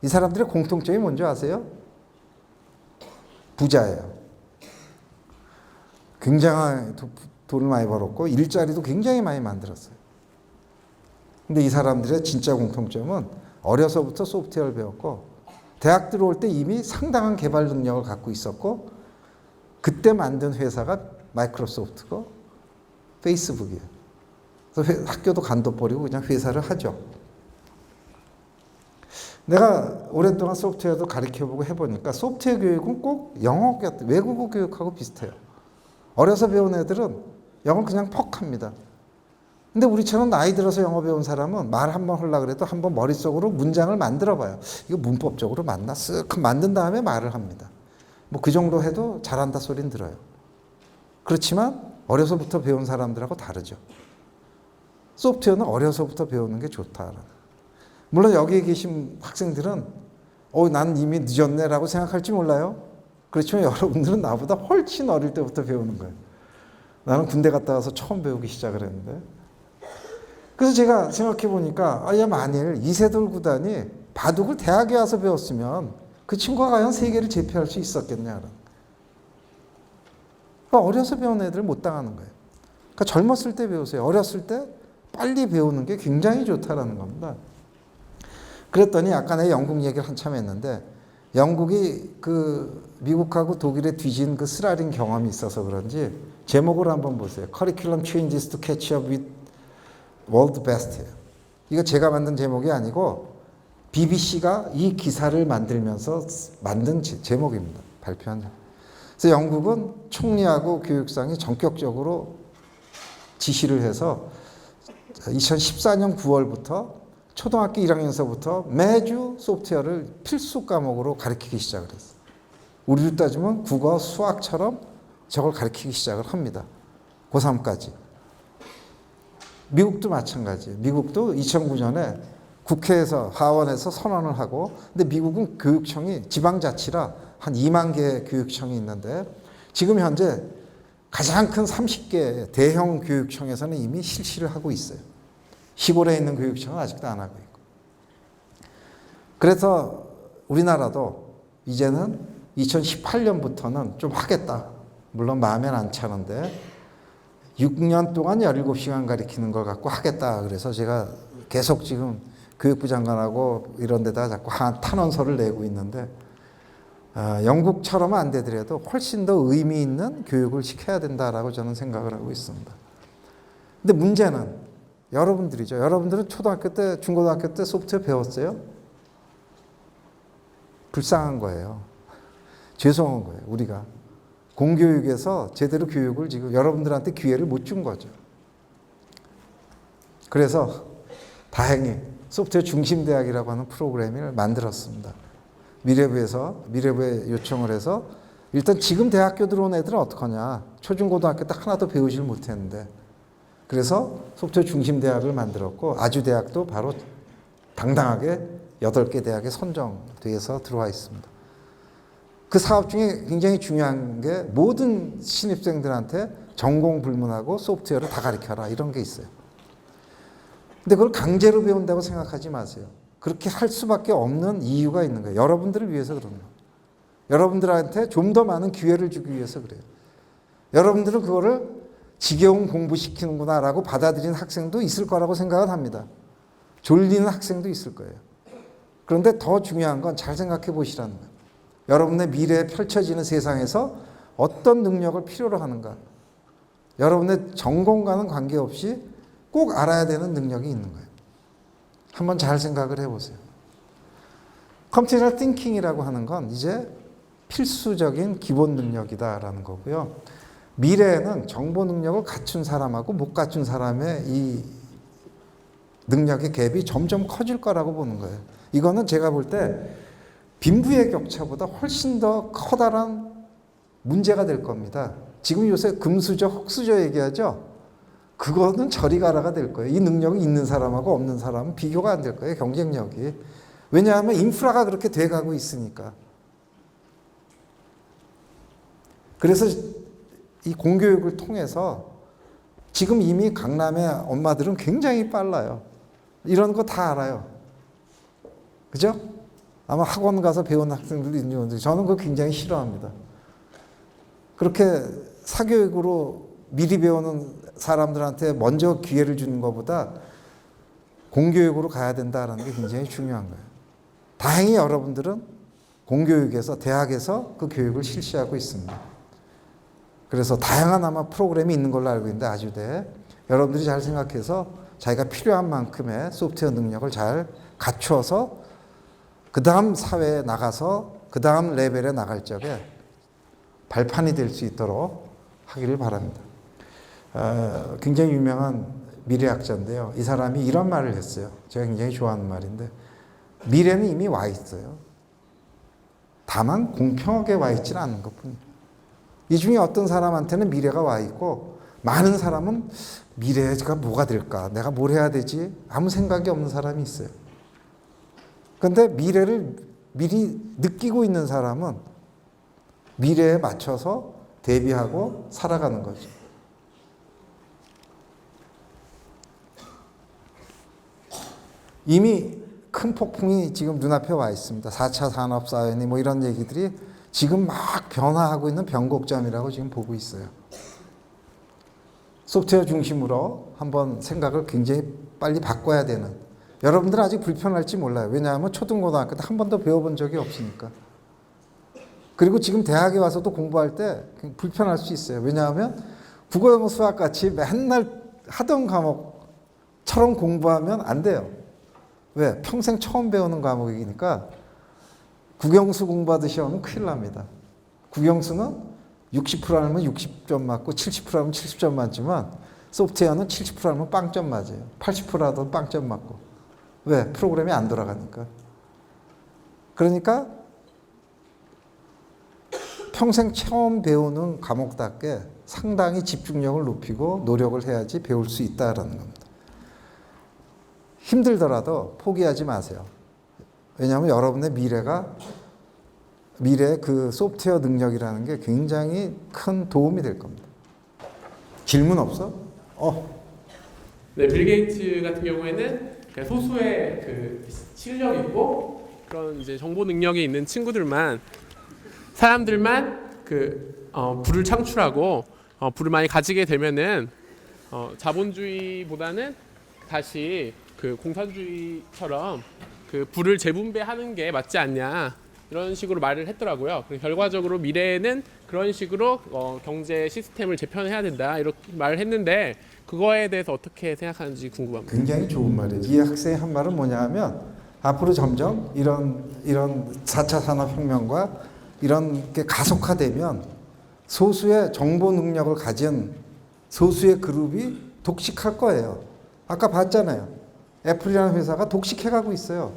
이 사람들의 공통점이 뭔지 아세요? 부자예요. 굉장한 돈을 많이 벌었고 일자리도 굉장히 많이 만들었어요. 근데 이 사람들의 진짜 공통점은 어려서부터 소프트웨어를 배웠고 대학 들어올 때 이미 상당한 개발 능력을 갖고 있었고 그때 만든 회사가 마이크로소프트고 페이스북이에요. 그래서 학교도 간둬버리고 그냥 회사를 하죠. 내가 오랫동안 소프트웨어도 가르쳐보고 해보니까 소프트웨어 교육은 꼭 영어 같은 외국어 교육하고 비슷해요. 어려서 배운 애들은 영어를 그냥 퍽 합니다. 근데 우리처럼 나이 들어서 영어 배운 사람은 말 한 번 하려고 그래도 한번 머릿속으로 문장을 만들어 봐요. 이거 문법적으로 맞나? 쓱 만든 다음에 말을 합니다. 뭐 그 정도 해도 잘한다 소리는 들어요. 그렇지만 어려서부터 배운 사람들하고 다르죠. 소프트웨어는 어려서부터 배우는 게 좋다. 물론 여기 계신 학생들은 난 이미 늦었네 라고 생각할지 몰라요. 그렇지만 여러분들은 나보다 훨씬 어릴 때부터 배우는 거예요. 나는 군대 갔다 와서 처음 배우기 시작을 했는데. 그래서 제가 생각해 보니까 야 만일 이세돌 구단이 바둑을 대학에 와서 배웠으면 그 친구가 과연 세계를 제패할 수 있었겠냐. 그러니까 어려서 배운 애들 못 당하는 거예요. 그러니까 젊었을 때 배우세요. 어렸을 때 빨리 배우는 게 굉장히 좋다라는 겁니다. 그랬더니 아까 내가 영국 얘기를 한참 했는데 영국이 그 미국하고 독일에 뒤진 그 쓰라린 경험이 있어서 그런지 제목을 한번 보세요. Curriculum changes to catch up with world best. 이거 제가 만든 제목이 아니고 BBC가 이 기사를 만들면서 만든 제목입니다. 발표한 제목. 그래서 영국은 총리하고 교육상이 전격적으로 지시를 해서 2014년 9월부터 초등학교 1학년서부터 매주 소프트웨어를 필수 과목으로 가르치기 시작을 했어요. 우리로 따지면 국어, 수학처럼 저걸 가르치기 시작을 합니다. 고3까지. 미국도 마찬가지예요. 미국도 2009년에 국회에서 하원에서 선언을 하고 근데 미국은 교육청이 지방자치라 한 2만 개의 교육청이 있는데 지금 현재 가장 큰 30개 대형 교육청에서는 이미 실시를 하고 있어요. 시골에 있는 교육청은 아직도 안 하고 있고. 그래서 우리나라도 이제는 2018년부터는 좀 하겠다. 물론 마음엔 안 차는데 6년 동안 17시간 가르치는 걸 갖고 하겠다. 그래서 제가 계속 지금 교육부 장관하고 이런 데다 자꾸 탄원서를 내고 있는데 영국처럼은 안 되더라도 훨씬 더 의미 있는 교육을 시켜야 된다라고 저는 생각을 하고 있습니다. 근데 문제는 여러분들이죠. 여러분들은 초등학교 때, 중고등학교 때 소프트웨어 배웠어요? 불쌍한 거예요. 죄송한 거예요. 우리가. 공교육에서 제대로 교육을 지금 여러분들한테 기회를 못 준 거죠. 그래서 다행히 소프트웨어 중심대학이라고 하는 프로그램을 만들었습니다. 미래부에 요청을 해서 일단 지금 대학교 들어온 애들은 어떡하냐. 초중고등학교 때 하나도 배우질 못했는데 그래서 소프트웨어 중심대학을 만들었고 아주대학도 바로 당당하게 8개 대학에 선정돼서 들어와 있습니다. 그 사업 중에 굉장히 중요한 게 모든 신입생들한테 전공 불문하고 소프트웨어를 다 가르쳐라 이런 게 있어요. 근데 그걸 강제로 배운다고 생각하지 마세요. 그렇게 할 수밖에 없는 이유가 있는 거예요. 여러분들을 위해서 그런 거예요. 여러분들한테 좀 더 많은 기회를 주기 위해서 그래요. 여러분들은 그거를 지겨운 공부시키는구나라고 받아들이는 학생도 있을 거라고 생각을 합니다. 졸리는 학생도 있을 거예요. 그런데 더 중요한 건 잘 생각해 보시라는 거예요. 여러분의 미래에 펼쳐지는 세상에서 어떤 능력을 필요로 하는가. 여러분의 전공과는 관계없이 꼭 알아야 되는 능력이 있는 거예요. 한번 잘 생각을 해보세요. 컴퓨테이셔널 띵킹이라고 하는 건 이제 필수적인 기본 능력이다라는 거고요. 미래에는 정보 능력을 갖춘 사람하고 못 갖춘 사람의 이 능력의 갭이 점점 커질 거라고 보는 거예요. 이거는 제가 볼 때 빈부의 격차보다 훨씬 더 커다란 문제가 될 겁니다. 지금 요새 금수저, 흑수저 얘기하죠? 그거는 저리 가라가 될 거예요. 이 능력이 있는 사람하고 없는 사람은 비교가 안 될 거예요. 경쟁력이. 왜냐하면 인프라가 그렇게 돼가고 있으니까. 그래서 이 공교육을 통해서 지금 이미 강남의 엄마들은 굉장히 빨라요. 이런 거 다 알아요. 그죠? 아마 학원 가서 배운 학생들도 있는데 저는 그거 굉장히 싫어합니다. 그렇게 사교육으로 미리 배우는 사람들한테 먼저 기회를 주는 것보다 공교육으로 가야 된다는 게 굉장히 중요한 거예요. 다행히 여러분들은 공교육에서 대학에서 그 교육을 실시하고 있습니다. 그래서 다양한 아마 프로그램이 있는 걸로 알고 있는데 아주대 여러분들이 잘 생각해서 자기가 필요한 만큼의 소프트웨어 능력을 잘 갖추어서 그 다음 사회에 나가서 그 다음 레벨에 나갈 적에 발판이 될 수 있도록 하기를 바랍니다. 굉장히 유명한 미래학자인데요. 이 사람이 이런 말을 했어요. 제가 굉장히 좋아하는 말인데 미래는 이미 와 있어요. 다만 공평하게 와 있지는 않은 것뿐이에요. 이 중에 어떤 사람한테는 미래가 와 있고 많은 사람은 미래가 뭐가 될까? 내가 뭘 해야 되지? 아무 생각이 없는 사람이 있어요. 그런데 미래를 미리 느끼고 있는 사람은 미래에 맞춰서 대비하고 살아가는 거죠. 이미 큰 폭풍이 지금 눈앞에 와 있습니다. 4차 산업사회니 뭐 이런 얘기들이 지금 막 변화하고 있는 변곡점이라고 지금 보고 있어요. 소프트웨어 중심으로 한번 생각을 굉장히 빨리 바꿔야 되는. 여러분들은 아직 불편할지 몰라요. 왜냐하면 초등고등학교 때 한 번도 배워본 적이 없으니까. 그리고 지금 대학에 와서도 공부할 때 불편할 수 있어요. 왜냐하면 국어, 영어, 수학 같이 맨날 하던 과목처럼 공부하면 안 돼요. 왜? 평생 처음 배우는 과목이니까 국영수 공부하듯이 하면 큰일 납니다. 국영수는 60% 하면 60점 맞고 70% 하면 70점 맞지만 소프트웨어는 70% 하면 빵점 맞아요. 80%라도 빵점 맞고. 왜? 프로그램이 안 돌아가니까. 그러니까 평생 처음 배우는 과목답게 상당히 집중력을 높이고 노력을 해야지 배울 수 있다라는 겁니다. 힘들더라도 포기하지 마세요. 왜냐하면 여러분의 미래의 그 소프트웨어 능력이라는 게 굉장히 큰 도움이 될 겁니다. 질문 없어? 네, 빌 게이츠 같은 경우에는 그냥 소수의 그 실력 있고 그런 이제 정보 능력이 있는 친구들만 사람들만 부를 창출하고 부를 많이 가지게 되면은 자본주의보다는 다시 그 공산주의처럼 그 부를 재분배하는 게 맞지 않냐 이런 식으로 말을 했더라고요. 그리고 결과적으로 미래에는 그런 식으로 경제 시스템을 재편해야 된다 이렇게 말을 했는데 그거에 대해서 어떻게 생각하는지 궁금합니다. 굉장히 좋은 말이에요. 이 학생이 한 말은 뭐냐 하면 앞으로 점점 이런 4차 산업혁명과 이런 게 가속화되면 소수의 정보 능력을 가진 소수의 그룹이 독식할 거예요. 아까 봤잖아요. 애플이라는 회사가 독식해가고 있어요.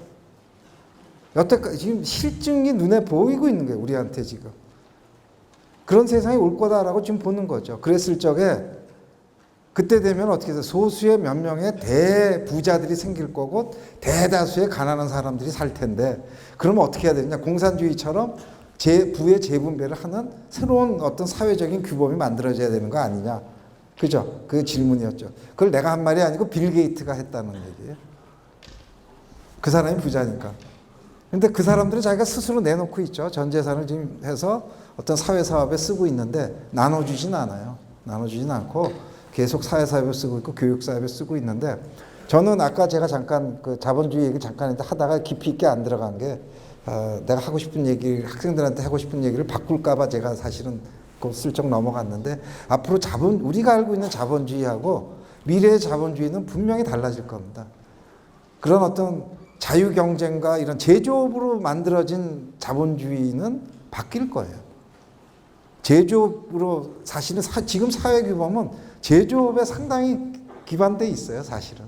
여태까지 지금 실증이 눈에 보이고 있는 거예요. 우리한테 지금. 그런 세상이 올 거다라고 지금 보는 거죠. 그랬을 적에 그때 되면 어떻게 돼요? 소수의 몇 명의 대부자들이 생길 거고 대다수의 가난한 사람들이 살 텐데 그러면 어떻게 해야 되냐? 공산주의처럼 부의 재분배를 하는 새로운 어떤 사회적인 규범이 만들어져야 되는 거 아니냐? 그죠? 그 질문이었죠. 그걸 내가 한 말이 아니고 빌 게이트가 했다는 얘기예요. 그 사람이 부자니까. 근데 그 사람들은 자기가 스스로 내놓고 있죠. 전 재산을 지금 해서 어떤 사회 사업에 쓰고 있는데 나눠주진 않아요. 나눠주진 않고 계속 사회 사업에 쓰고 있고 교육 사업에 쓰고 있는데 저는 아까 제가 잠깐 그 자본주의 얘기 잠깐 하다가 깊이 있게 안 들어간 게 내가 하고 싶은 얘기 학생들한테 하고 싶은 얘기를 바꿀까봐 제가 사실은 슬쩍 넘어갔는데 앞으로 우리가 알고 있는 자본주의하고 미래의 자본주의는 분명히 달라질 겁니다. 그런 어떤 자유 경쟁과 이런 제조업으로 만들어진 자본주의는 바뀔 거예요. 제조업으로 사실은 지금 사회 규범은 제조업에 상당히 기반돼 있어요, 사실은.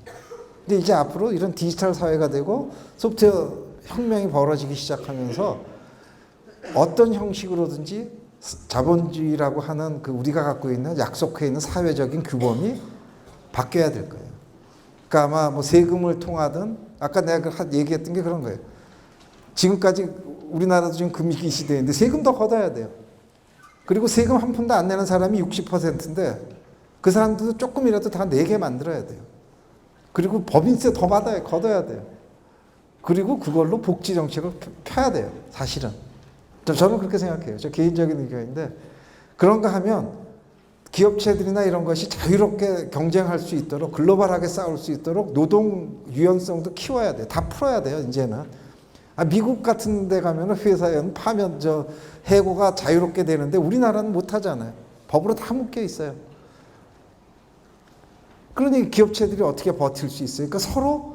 근데 이제 앞으로 이런 디지털 사회가 되고 소프트웨어 혁명이 벌어지기 시작하면서 어떤 형식으로든지 자본주의라고 하는 그 우리가 갖고 있는 약속해 있는 사회적인 규범이 바뀌어야 될 거예요. 그러니까 아마 뭐 세금을 통하든 아까 내가 얘기했던 게 그런 거예요. 지금까지 우리나라도 지금 금기 시대인데 세금 더 걷어야 돼요. 그리고 세금 한 푼도 안 내는 사람이 60%인데 그 사람들도 조금이라도 다 내게 만들어야 돼요. 그리고 법인세 더 걷어야 돼요. 그리고 그걸로 복지 정책을 펴야 돼요. 사실은. 저는 그렇게 생각해요. 저 개인적인 의견인데 그런가 하면 기업체들이나 이런 것이 자유롭게 경쟁할 수 있도록 글로벌하게 싸울 수 있도록 노동 유연성도 키워야 돼요. 다 풀어야 돼요. 이제는. 미국 같은 데 가면 회사에는 해고가 자유롭게 되는데 우리나라는 못하잖아요. 법으로 다 묶여 있어요. 그러니 기업체들이 어떻게 버틸 수 있어요? 그러니까 서로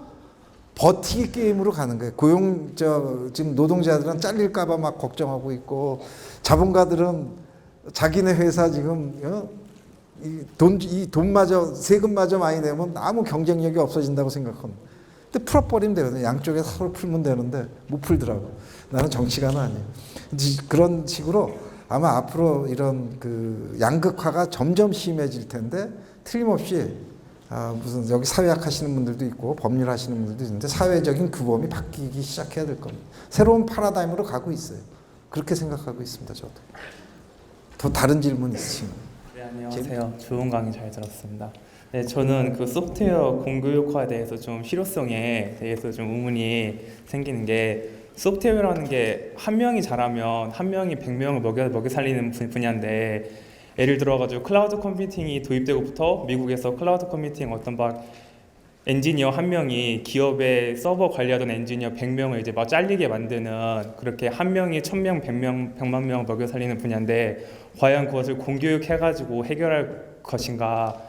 버티기 게임으로 가는 거예요. 지금 노동자들은 잘릴까봐 막 걱정하고 있고, 자본가들은 자기네 회사 지금, 돈마저, 세금마저 많이 내면 아무 경쟁력이 없어진다고 생각합니다. 근데 풀어버리면 되거든요. 양쪽에 서로 풀면 되는데, 못 풀더라고. 나는 정치가는 아니에요. 그런 식으로 아마 앞으로 이런 그 양극화가 점점 심해질 텐데, 틀림없이 무슨 여기 사회학 하시는 분들도 있고 법률 하시는 분들도 있는데 사회적인 규범이 바뀌기 시작해야 될 겁니다. 새로운 파라다임으로 가고 있어요. 그렇게 생각하고 있습니다. 저도. 또 다른 질문 있으신가요? 네, 안녕하세요. 좋은 강의 잘 들었습니다. 네, 저는 그 소프트웨어 공교육화에 대해서 좀 실효성에 대해서 좀 의문이 생기는 게 소프트웨어라는 게 한 명이 잘하면 한 명이 100명을 먹여 살리는 분야인데 예를 들어가지고 클라우드 컴퓨팅이 도입되고부터 미국에서 클라우드 컴퓨팅 어떤 막 엔지니어 한 명이 기업의 서버 관리하던 엔지니어 100명을 이제 막 잘리게 만드는 그렇게 한 명이 1000명, 100만 명 먹여 살리는 분야인데 과연 그것을 공교육해가지고 해결할 것인가?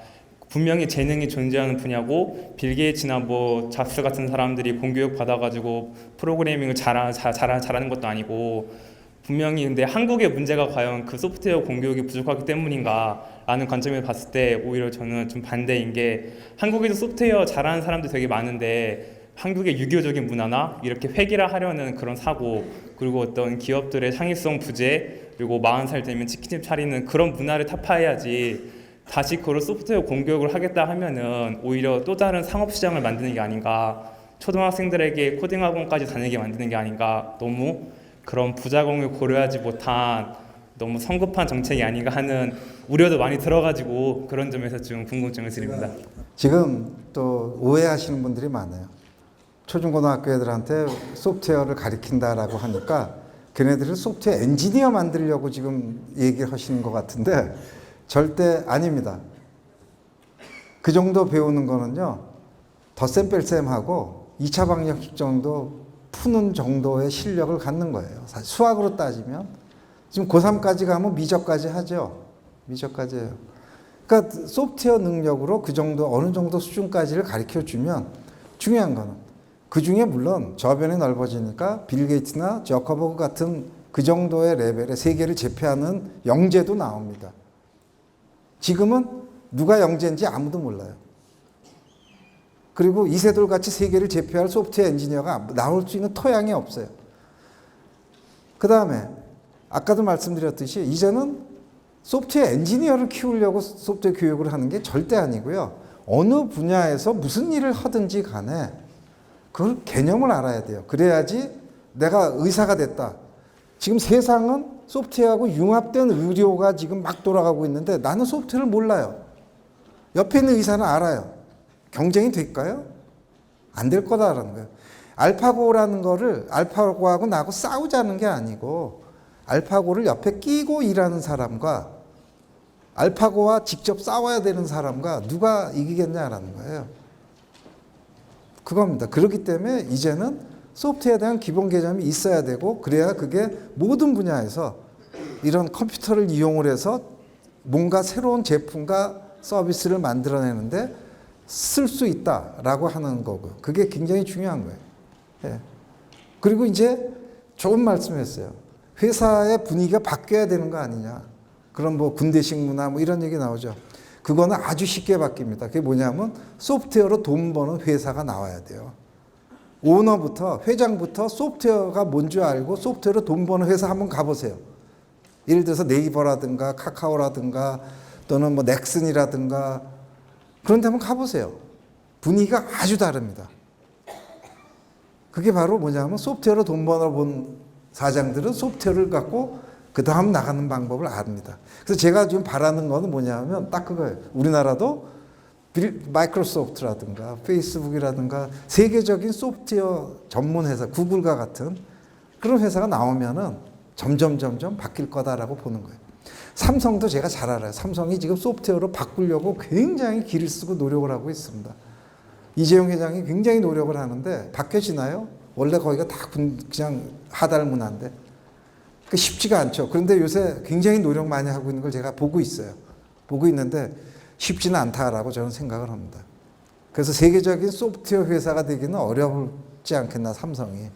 분명히 재능이 존재하는 분야고 빌 게이츠나 뭐 잡스 같은 사람들이 공교육 받아가지고 프로그래밍을 잘하는 것도 아니고 분명히 근데 한국의 문제가 과연 그 소프트웨어 공교육이 부족하기 때문인가 라는 관점에서 봤을 때 오히려 저는 좀 반대인 게 한국에도 소프트웨어 잘하는 사람들 되게 많은데 한국의 유교적인 문화나 이렇게 획일화하려는 그런 사고 그리고 어떤 기업들의 창의성 부재 그리고 40살 되면 치킨집 차리는 그런 문화를 타파해야지 다시 그걸 소프트웨어 공교육을 하겠다 하면은 오히려 또 다른 상업시장을 만드는 게 아닌가 초등학생들에게 코딩 학원까지 다니게 만드는 게 아닌가 너무 그런 부작용을 고려하지 못한 너무 성급한 정책이 아닌가 하는 우려도 많이 들어가지고 그런 점에서 좀 궁금증을 드립니다. 지금 또 오해하시는 분들이 많아요. 초중고등학교 애들한테 소프트웨어를 가르친다라고 하니까 걔네들을 소프트웨어 엔지니어 만들려고 지금 얘기를 하시는 것 같은데 절대 아닙니다. 그 정도 배우는 거는요. 덧셈 뺄셈하고 2차 방정식 정도 푸는 정도의 실력을 갖는 거예요. 사실 수학으로 따지면 지금 고3까지 가면 미적까지 하죠. 미적까지 해요. 그러니까 소프트웨어 능력으로 그 정도 어느 정도 수준까지를 가르쳐 주면 중요한 거는 그 중에 물론 저변이 넓어지니까 빌 게이츠나 저커버그 같은 그 정도의 레벨의 세계를 제패하는 영재도 나옵니다. 지금은 누가 영재인지 아무도 몰라요. 그리고 이세돌 같이 세계를 제패할 소프트웨어 엔지니어가 나올 수 있는 토양이 없어요. 그 다음에 아까도 말씀드렸듯이 이제는 소프트웨어 엔지니어를 키우려고 소프트웨어 교육을 하는 게 절대 아니고요. 어느 분야에서 무슨 일을 하든지 간에 그걸 개념을 알아야 돼요. 그래야지 내가 의사가 됐다. 지금 세상은 소프트웨어하고 융합된 의료가 지금 막 돌아가고 있는데 나는 소프트웨어를 몰라요. 옆에 있는 의사는 알아요. 경쟁이 될까요? 안 될 거다라는 거예요. 알파고라는 거를 알파고하고 나하고 싸우자는 게 아니고 알파고를 옆에 끼고 일하는 사람과 알파고와 직접 싸워야 되는 사람과 누가 이기겠냐라는 거예요. 그겁니다. 그렇기 때문에 이제는 소프트웨어에 대한 기본 개념이 있어야 되고 그래야 그게 모든 분야에서 이런 컴퓨터를 이용을 해서 뭔가 새로운 제품과 서비스를 만들어내는데 쓸 수 있다라고 하는 거고 그게 굉장히 중요한 거예요. 예. 그리고 이제 좋은 말씀했어요. 회사의 분위기가 바뀌어야 되는 거 아니냐. 그럼 뭐 군대식 문화 뭐 이런 얘기 나오죠. 그거는 아주 쉽게 바뀝니다. 그게 뭐냐면 소프트웨어로 돈 버는 회사가 나와야 돼요. 오너부터 회장부터 소프트웨어가 뭔지 알고 소프트웨어로 돈 버는 회사 한번 가보세요. 예를 들어서 네이버라든가 카카오라든가 또는 뭐 넥슨이라든가 그런 데 한번 가보세요. 분위기가 아주 다릅니다. 그게 바로 뭐냐면 소프트웨어로 돈 벌어본 사장들은 소프트웨어를 갖고 그 다음 나가는 방법을 압니다. 그래서 제가 지금 바라는 거는 뭐냐면 딱 그거예요. 우리나라도 마이크로소프트라든가 페이스북이라든가 세계적인 소프트웨어 전문 회사, 구글과 같은 그런 회사가 나오면은 점점 바뀔 거다라고 보는 거예요. 삼성도 제가 잘 알아요. 삼성이 지금 소프트웨어로 바꾸려고 굉장히 기를 쓰고 노력을 하고 있습니다. 이재용 회장이 굉장히 노력을 하는데 바뀌어지나요? 원래 거기가 다 그냥 하달 문화인데 쉽지가 않죠. 그런데 요새 굉장히 노력 많이 하고 있는 걸 제가 보고 있어요. 보고 있는데 쉽지는 않다라고 저는 생각을 합니다. 그래서 세계적인 소프트웨어 회사가 되기는 어렵지 않겠나 삼성이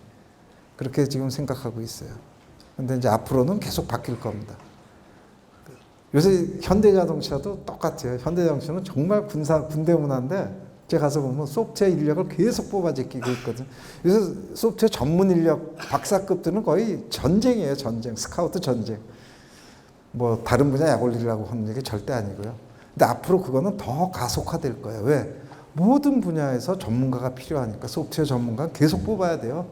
그렇게 지금 생각하고 있어요. 그런데 이제 앞으로는 계속 바뀔 겁니다. 요새 현대자동차도 똑같아요. 현대자동차는 정말 군대 문화인데 제가 가서 보면 소프트웨어 인력을 계속 뽑아제끼고 있거든요. 요새 소프트웨어 전문 인력 박사급들은 거의 전쟁이에요. 전쟁. 스카우트 전쟁. 뭐 다른 분야 약 올리려고 하는 얘기 절대 아니고요. 근데 앞으로 그거는 더 가속화될 거예요. 왜? 모든 분야에서 전문가가 필요하니까 소프트웨어 전문가 계속 뽑아야 돼요.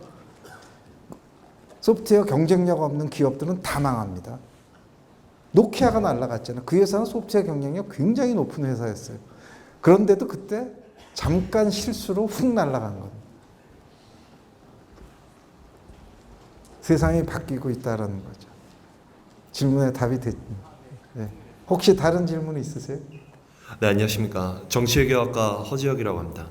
소프트웨어 경쟁력 없는 기업들은 다 망합니다. 노키아가 날아갔잖아요. 그 회사는 소프트웨어 경쟁력 굉장히 높은 회사였어요. 그런데도 그때 잠깐 실수로 훅 날아간 겁니다. 세상이 바뀌고 있다는 거죠. 질문에 답이 됐습니다. 네. 혹시 다른 질문 있으세요? 네, 안녕하십니까. 정치외교학과 허지혁이라고 합니다.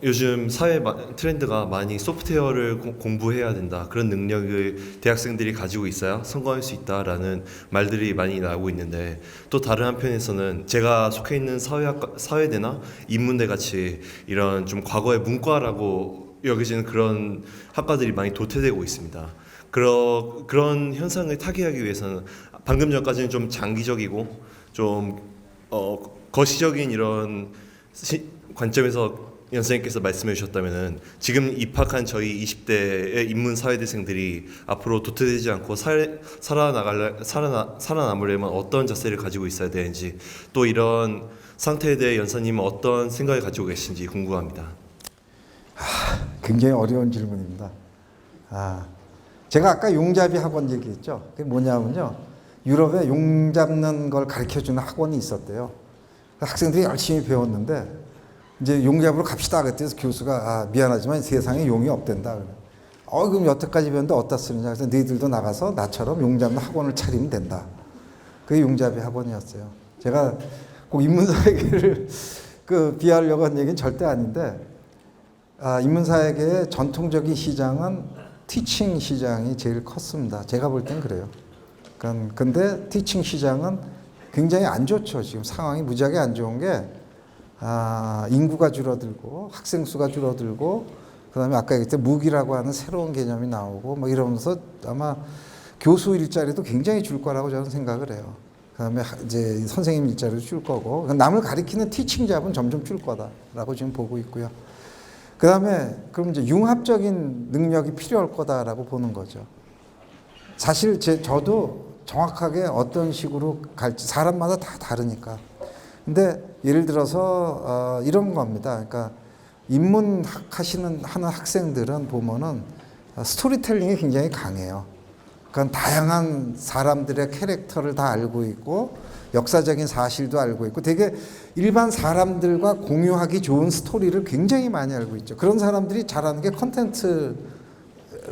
요즘 사회 트렌드가 많이 소프트웨어를 공부해야 된다. 그런 능력을 대학생들이 가지고 있어야 성공할 수 있다라는 말들이 많이 나오고 있는데, 또 다른 한편에서는 제가 속해 있는 사회대나 인문대 같이 이런 좀 과거의 문과라고 여겨지는 그런 학과들이 많이 도태되고 있습니다. 그런 현상을 타개하기 위해서는 방금 전까지는 좀 장기적이고 좀 거시적인 이런 관점에서 연생님께서 말씀해 주셨다면은 지금 입학한 저희 20대의 인문 사회대생들이 앞으로 도태되지 않고 살아남으려면 어떤 자세를 가지고 있어야 되는지, 또 이런 상태에 대해 연사님은 어떤 생각을 가지고 계신지 궁금합니다. 굉장히 어려운 질문입니다. 제가 아까 용잡이 학원 얘기했죠. 그게 뭐냐면요, 유럽에 용 잡는 걸 가르쳐주는 학원이 있었대요. 학생들이 열심히 배웠는데 이제 용 잡으러 갑시다 그랬더니 교수가 미안하지만 세상에 용이 없댄다. 그럼 여태까지 배웠는데 어디다 쓰느냐. 그래서 너희들도 나가서 나처럼 용 잡는 학원을 차리면 된다. 그게 용잡이 학원이었어요. 제가 꼭 인문사회계를 비하하려고 한 얘기는 절대 아닌데, 인문사회계의 전통적인 시장은 티칭 시장이 제일 컸습니다. 제가 볼 땐 그래요. 근데 티칭 시장은 굉장히 안 좋죠. 지금 상황이 무지하게 안 좋은 게, 인구가 줄어들고 학생 수가 줄어들고, 그다음에 아까 얘기했던 무기라고 하는 새로운 개념이 나오고 뭐 이러면서 아마 교수 일자리도 굉장히 줄 거라고 저는 생각을 해요. 그다음에 이제 선생님 일자리도 줄 거고, 남을 가리키는 티칭 잡은 점점 줄 거다라고 지금 보고 있고요. 그다음에 그럼 이제 융합적인 능력이 필요할 거다라고 보는 거죠. 사실 저도 정확하게 어떤 식으로 갈지 사람마다 다 다르니까. 근데 예를 들어서 이런 겁니다. 그러니까 인문학 하는 학생들은 보면은 스토리텔링이 굉장히 강해요. 그러니까 다양한 사람들의 캐릭터를 다 알고 있고 역사적인 사실도 알고 있고 되게 일반 사람들과 공유하기 좋은 스토리를 굉장히 많이 알고 있죠. 그런 사람들이 잘하는 게 콘텐츠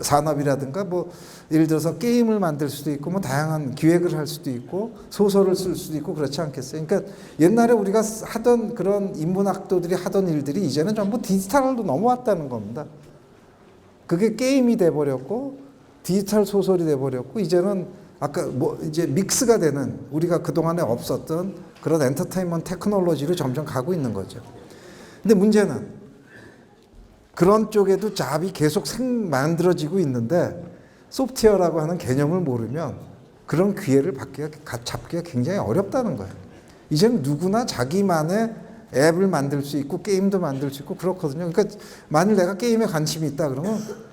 산업이라든가 뭐 예를 들어서 게임을 만들 수도 있고 뭐 다양한 기획을 할 수도 있고 소설을 쓸 수도 있고 그렇지 않겠어요. 그러니까 옛날에 우리가 하던 그런 인문학도들이 하던 일들이 이제는 전부 디지털로 넘어왔다는 겁니다. 그게 게임이 돼버렸고 디지털 소설이 돼버렸고 이제는 아까 뭐 이제 믹스가 되는 우리가 그동안에 없었던 그런 엔터테인먼트 테크놀로지로 점점 가고 있는 거죠. 근데 문제는 그런 쪽에도 잡이 계속 만들어지고 있는데 소프트웨어라고 하는 개념을 모르면 그런 기회를 잡기가 굉장히 어렵다는 거예요. 이제는 누구나 자기만의 앱을 만들 수 있고 게임도 만들 수 있고 그렇거든요. 그러니까 만일 내가 게임에 관심이 있다 그러면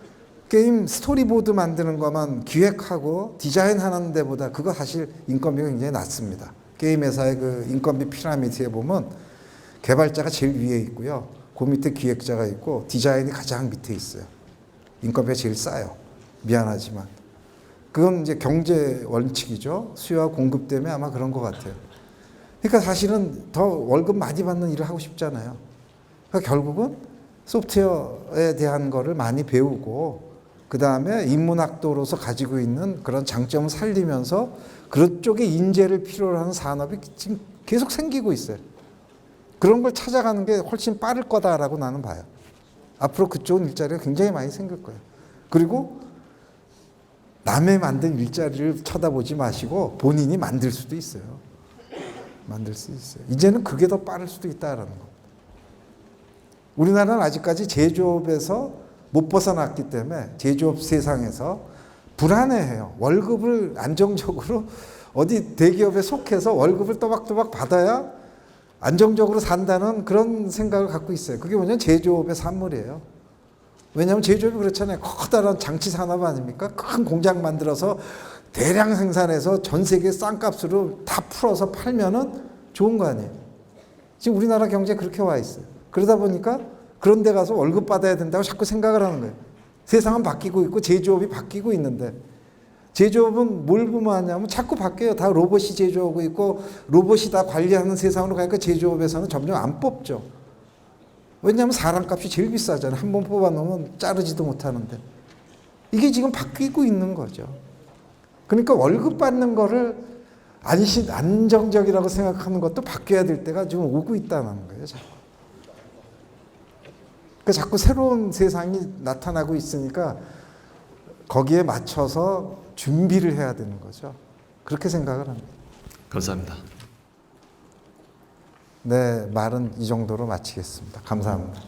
게임 스토리보드 만드는 것만 기획하고 디자인하는 데보다 그거 사실 인건비가 굉장히 낮습니다. 게임 회사의 그 인건비 피라미드에 보면 개발자가 제일 위에 있고요. 그 밑에 기획자가 있고 디자인이 가장 밑에 있어요. 인건비가 제일 싸요. 미안하지만. 그건 이제 경제 원칙이죠. 수요와 공급 때문에 아마 그런 것 같아요. 그러니까 사실은 더 월급 많이 받는 일을 하고 싶잖아요. 그러니까 결국은 소프트웨어에 대한 거를 많이 배우고 그 다음에 인문학도로서 가지고 있는 그런 장점을 살리면서 그런 쪽에 인재를 필요로 하는 산업이 지금 계속 생기고 있어요. 그런 걸 찾아가는 게 훨씬 빠를 거다라고 나는 봐요. 앞으로 그쪽은 일자리가 굉장히 많이 생길 거예요. 그리고 남의 만든 일자리를 쳐다보지 마시고 본인이 만들 수도 있어요. 만들 수 있어요. 이제는 그게 더 빠를 수도 있다라는 거. 우리나라는 아직까지 제조업에서 못 벗어났기 때문에 제조업 세상에서 불안해해요. 월급을 안정적으로 어디 대기업에 속해서 월급을 또박또박 받아야 안정적으로 산다는 그런 생각을 갖고 있어요. 그게 뭐냐면 제조업의 산물이에요. 왜냐하면 제조업이 그렇잖아요. 커다란 장치 산업 아닙니까? 큰 공장 만들어서 대량 생산해서 전 세계 싼 값으로 다 풀어서 팔면은 좋은 거 아니에요. 지금 우리나라 경제 그렇게 와 있어요. 그러다 보니까 그런 데 가서 월급 받아야 된다고 자꾸 생각을 하는 거예요. 세상은 바뀌고 있고 제조업이 바뀌고 있는데 제조업은 뭘 보면 하냐면 자꾸 바뀌어요. 다 로봇이 제조하고 있고 로봇이 다 관리하는 세상으로 가니까 제조업에서는 점점 안 뽑죠. 왜냐하면 사람값이 제일 비싸잖아요. 한 번 뽑아놓으면 자르지도 못하는데. 이게 지금 바뀌고 있는 거죠. 그러니까 월급 받는 거를 안정적이라고 생각하는 것도 바뀌어야 될 때가 지금 오고 있다는 거예요. 자꾸. 그러니까 자꾸 새로운 세상이 나타나고 있으니까 거기에 맞춰서 준비를 해야 되는 거죠. 그렇게 생각을 합니다. 감사합니다. 네, 말은 이 정도로 마치겠습니다. 감사합니다.